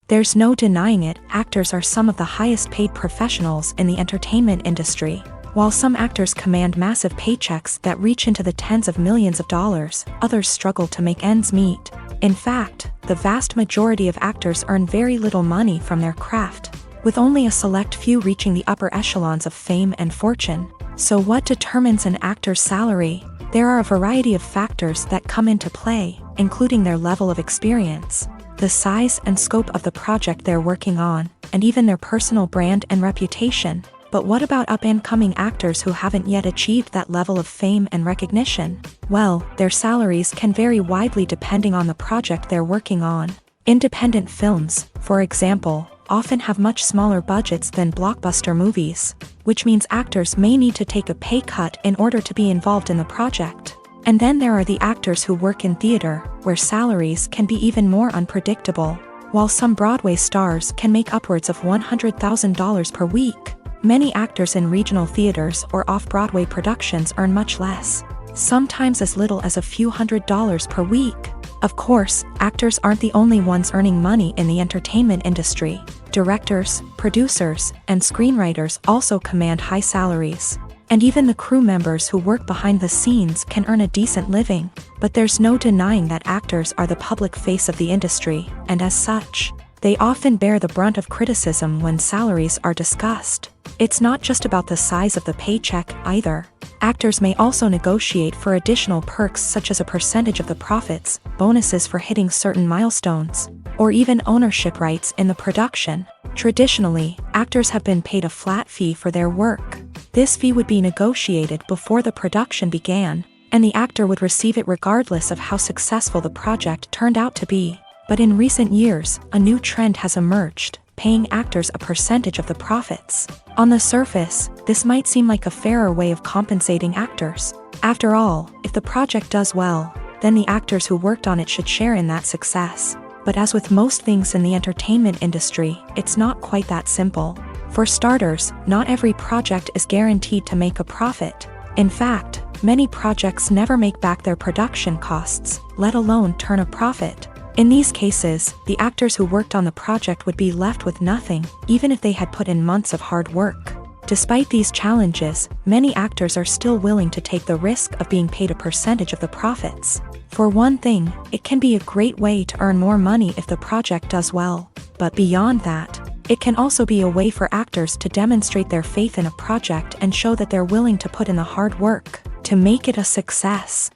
There's no denying it, actors are some of the highest paid professionals in the entertainment industry. While some actors command massive paychecks that reach into the tens of millions of dollars, others struggle to make ends meet. In fact, the vast majority of actors earn very little money from their craft, with only a select few reaching the upper echelons of fame and fortune. So what determines an actor's salary? There are a variety of factors that come into play, including their level of experience, the size and scope of the project they're working on, and even their personal brand and reputation. But what about up-and-coming actors who haven't yet achieved that level of fame and recognition? Well, their salaries can vary widely depending on the project they're working on. Independent films, for example, often have much smaller budgets than blockbuster movies, which means actors may need to take a pay cut in order to be involved in the project. And then there are the actors who work in theater, where salaries can be even more unpredictable. While some Broadway stars can make upwards of $100,000 per week, many actors in regional theaters or off-Broadway productions earn much less, sometimes as little as a few $100s per week. Of course, actors aren't the only ones earning money in the entertainment industry. Directors, producers, and screenwriters also command high salaries. And even the crew members who work behind the scenes can earn a decent living. But there's no denying that actors are the public face of the industry, and as such, they often bear the brunt of criticism when salaries are discussed. It's not just about the size of the paycheck, either. Actors may also negotiate for additional perks such as a percentage of the profits, bonuses for hitting certain milestones, or even ownership rights in the production. Traditionally, actors have been paid a flat fee for their work. This fee would be negotiated before the production began, and the actor would receive it regardless of how successful the project turned out to be. But in recent years, a new trend has emerged, paying actors a percentage of the profits. On the surface, this might seem like a fairer way of compensating actors. After all, if the project does well, then the actors who worked on it should share in that success. But as with most things in the entertainment industry, it's not quite that simple. For starters, not every project is guaranteed to make a profit. In fact, many projects never make back their production costs, let alone turn a profit. In these cases, the actors who worked on the project would be left with nothing, even if they had put in months of hard work. Despite these challenges, many actors are still willing to take the risk of being paid a percentage of the profits. For one thing, it can be a great way to earn more money if the project does well. But beyond that, it can also be a way for actors to demonstrate their faith in a project and show that they're willing to put in the hard work to make it a success.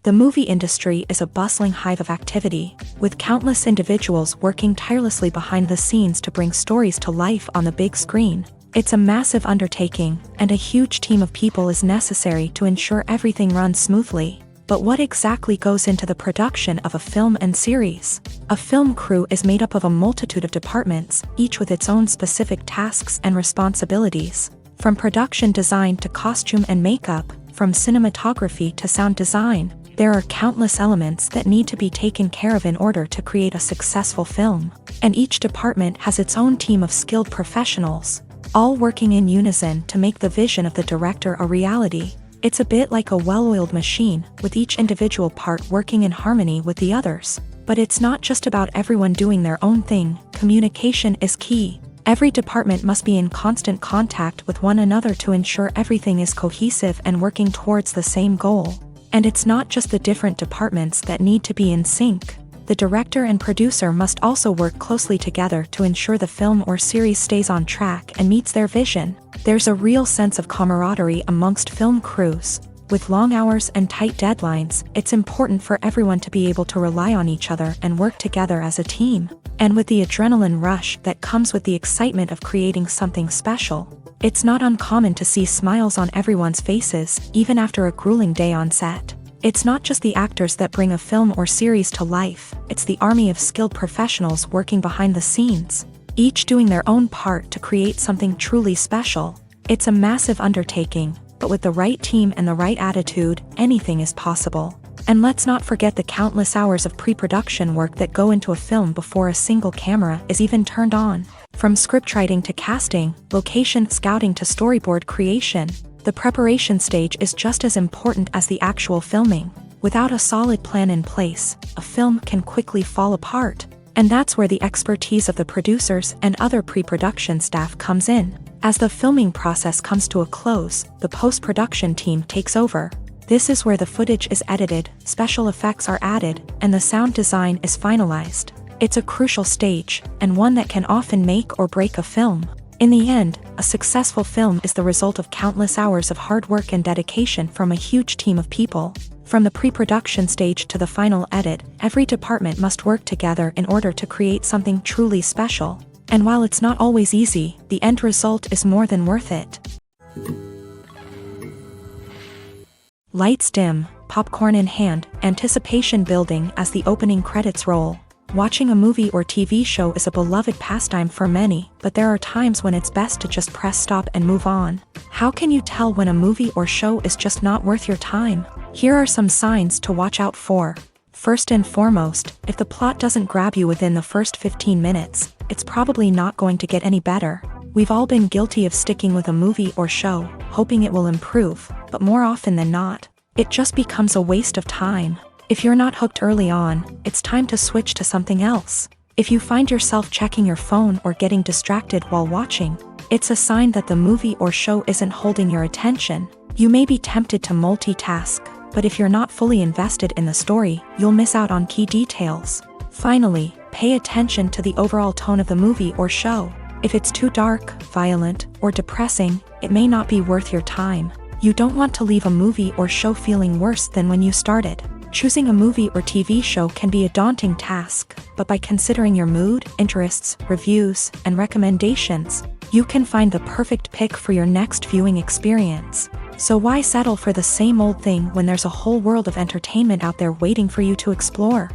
The movie industry is a bustling hive of activity, with countless individuals working tirelessly behind the scenes to bring stories to life on the big screen. It's a massive undertaking, and a huge team of people is necessary to ensure everything runs smoothly. But what exactly goes into the production of a film and series? A film crew is made up of a multitude of departments, each with its own specific tasks and responsibilities. From production design to costume and makeup, from cinematography to sound design, there are countless elements that need to be taken care of in order to create a successful film. And each department has its own team of skilled professionals, all working in unison to make the vision of the director a reality. It's a bit like a well-oiled machine, with each individual part working in harmony with the others. But it's not just about everyone doing their own thing. Communication is key. Every department must be in constant contact with one another to ensure everything is cohesive and working towards the same goal. And it's not just the different departments that need to be in sync. The director and producer must also work closely together to ensure the film or series stays on track and meets their vision. There's a real sense of camaraderie amongst film crews. With long hours and tight deadlines, it's important for everyone to be able to rely on each other and work together as a team. And with the adrenaline rush that comes with the excitement of creating something special, it's not uncommon to see smiles on everyone's faces, even after a grueling day on set. It's not just the actors that bring a film or series to life, it's the army of skilled professionals working behind the scenes, each doing their own part to create something truly special. It's a massive undertaking, but with the right team and the right attitude, anything is possible. And let's not forget the countless hours of pre-production work that go into a film before a single camera is even turned on. From scriptwriting to casting, location scouting to storyboard creation, the preparation stage is just as important as the actual filming. Without a solid plan in place, a film can quickly fall apart. And that's where the expertise of the producers and other pre-production staff comes in. As the filming process comes to a close, the post-production team takes over. This is where the footage is edited, special effects are added, and the sound design is finalized. It's a crucial stage, and one that can often make or break a film. In the end, a successful film is the result of countless hours of hard work and dedication from a huge team of people. From the pre-production stage to the final edit, every department must work together in order to create something truly special. And while it's not always easy, the end result is more than worth it. Lights dim, popcorn in hand, anticipation building as the opening credits roll. Watching a movie or TV show is a beloved pastime for many, but there are times when it's best to just press stop and move on. How can you tell when a movie or show is just not worth your time? Here are some signs to watch out for. First and foremost, if the plot doesn't grab you within the first 15 minutes, it's probably not going to get any better. We've all been guilty of sticking with a movie or show, hoping it will improve, but more often than not, it just becomes a waste of time. If you're not hooked early on, it's time to switch to something else. If you find yourself checking your phone or getting distracted while watching, it's a sign that the movie or show isn't holding your attention. You may be tempted to multitask, but if you're not fully invested in the story, you'll miss out on key details. Finally, pay attention to the overall tone of the movie or show. If it's too dark, violent, or depressing, it may not be worth your time. You don't want to leave a movie or show feeling worse than when you started. Choosing a movie or TV show can be a daunting task, but by considering your mood, interests, reviews, and recommendations, you can find the perfect pick for your next viewing experience. So why settle for the same old thing when there's a whole world of entertainment out there waiting for you to explore?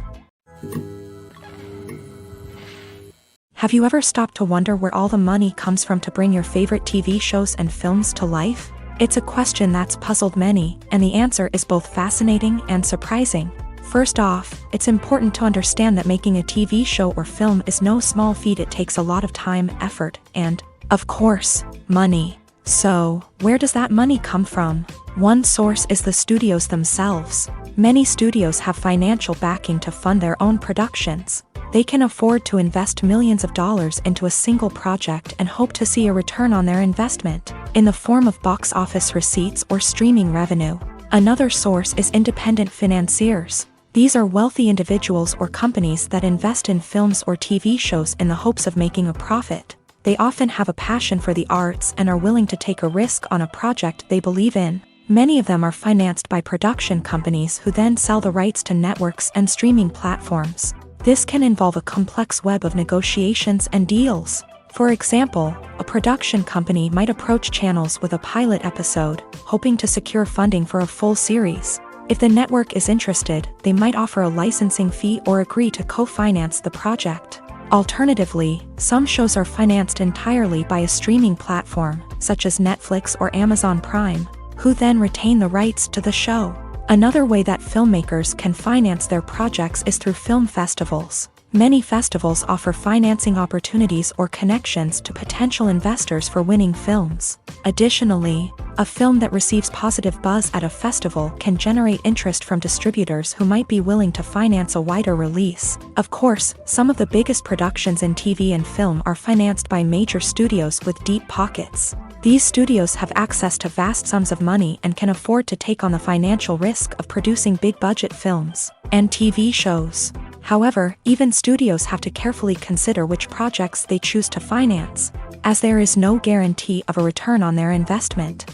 Have you ever stopped to wonder where all the money comes from to bring your favorite TV shows and films to life? It's a question that's puzzled many, and the answer is both fascinating and surprising. First off, it's important to understand that making a TV show or film is no small feat. It takes a lot of time, effort, and, of course, money. So, where does that money come from? One source is the studios themselves. Many studios have financial backing to fund their own productions. They can afford to invest millions of dollars into a single project and hope to see a return on their investment, in the form of box office receipts or streaming revenue. Another source is independent financiers. These are wealthy individuals or companies that invest in films or TV shows in the hopes of making a profit. They often have a passion for the arts and are willing to take a risk on a project they believe in. Many of them are financed by production companies who then sell the rights to networks and streaming platforms. This can involve a complex web of negotiations and deals. For example, a production company might approach channels with a pilot episode, hoping to secure funding for a full series. If the network is interested, they might offer a licensing fee or agree to co-finance the project. Alternatively, some shows are financed entirely by a streaming platform, such as Netflix or Amazon Prime, who then retain the rights to the show. Another way that filmmakers can finance their projects is through film festivals. Many festivals offer financing opportunities or connections to potential investors for winning films. Additionally, a film that receives positive buzz at a festival can generate interest from distributors who might be willing to finance a wider release. Of course, some of the biggest productions in TV and film are financed by major studios with deep pockets. These studios have access to vast sums of money and can afford to take on the financial risk of producing big-budget films and TV shows. However, even studios have to carefully consider which projects they choose to finance, as there is no guarantee of a return on their investment.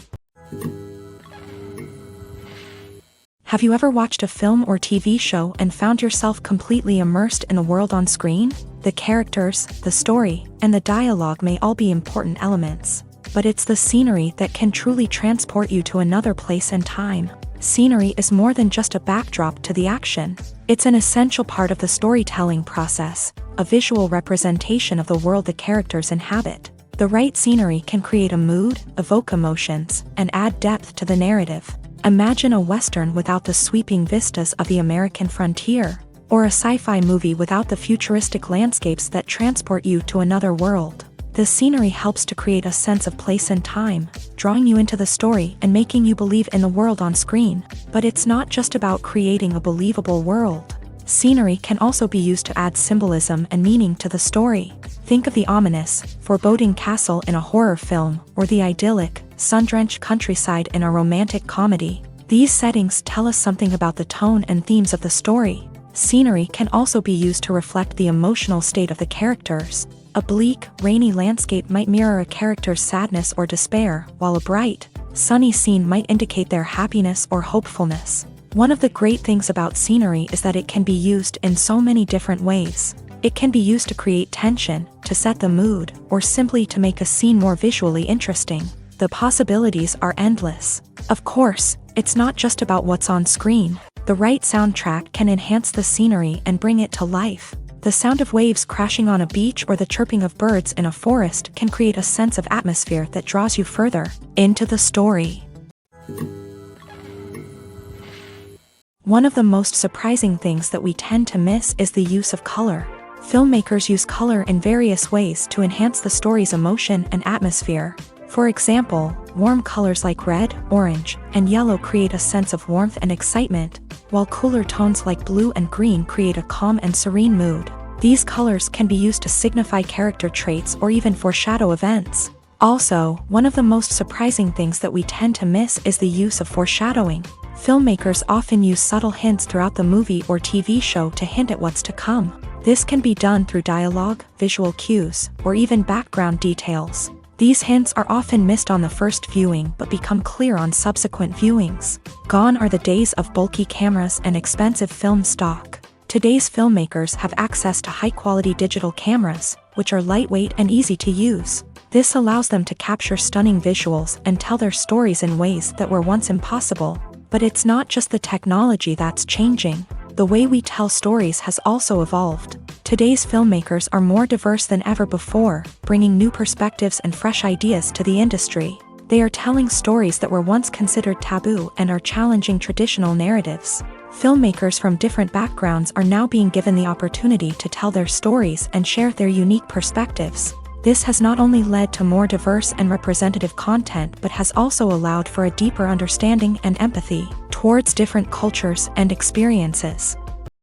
Have you ever watched a film or TV show and found yourself completely immersed in the world on screen? The characters, the story, and the dialogue may all be important elements, but it's the scenery that can truly transport you to another place and time. Scenery is more than just a backdrop to the action. It's an essential part of the storytelling process, a visual representation of the world the characters inhabit. The right scenery can create a mood, evoke emotions, and add depth to the narrative. Imagine a Western without the sweeping vistas of the American frontier, or a sci-fi movie without the futuristic landscapes that transport you to another world. The scenery helps to create a sense of place and time, drawing you into the story and making you believe in the world on screen. But it's not just about creating a believable world. Scenery can also be used to add symbolism and meaning to the story. Think of the ominous, foreboding castle in a horror film, or the idyllic, sun-drenched countryside in a romantic comedy. These settings tell us something about the tone and themes of the story. Scenery can also be used to reflect the emotional state of the characters. A bleak, rainy landscape might mirror a character's sadness or despair, while a bright, sunny scene might indicate their happiness or hopefulness. One of the great things about scenery is that it can be used in so many different ways. It can be used to create tension, to set the mood, or simply to make a scene more visually interesting. The possibilities are endless. Of course, it's not just about what's on screen. The right soundtrack can enhance the scenery and bring it to life. The sound of waves crashing on a beach or the chirping of birds in a forest can create a sense of atmosphere that draws you further into the story. One of the most surprising things that we tend to miss is the use of color. Filmmakers use color in various ways to enhance the story's emotion and atmosphere. For example, warm colors like red, orange, and yellow create a sense of warmth and excitement, while cooler tones like blue and green create a calm and serene mood. These colors can be used to signify character traits or even foreshadow events. Also, one of the most surprising things that we tend to miss is the use of foreshadowing. Filmmakers often use subtle hints throughout the movie or TV show to hint at what's to come. This can be done through dialogue, visual cues, or even background details. These hints are often missed on the first viewing but become clear on subsequent viewings. Gone are the days of bulky cameras and expensive film stock. Today's filmmakers have access to high-quality digital cameras, which are lightweight and easy to use. This allows them to capture stunning visuals and tell their stories in ways that were once impossible. But it's not just the technology that's changing. The way we tell stories has also evolved. Today's filmmakers are more diverse than ever before, bringing new perspectives and fresh ideas to the industry. They are telling stories that were once considered taboo and are challenging traditional narratives. Filmmakers from different backgrounds are now being given the opportunity to tell their stories and share their unique perspectives. This has not only led to more diverse and representative content but has also allowed for a deeper understanding and empathy towards different cultures and experiences.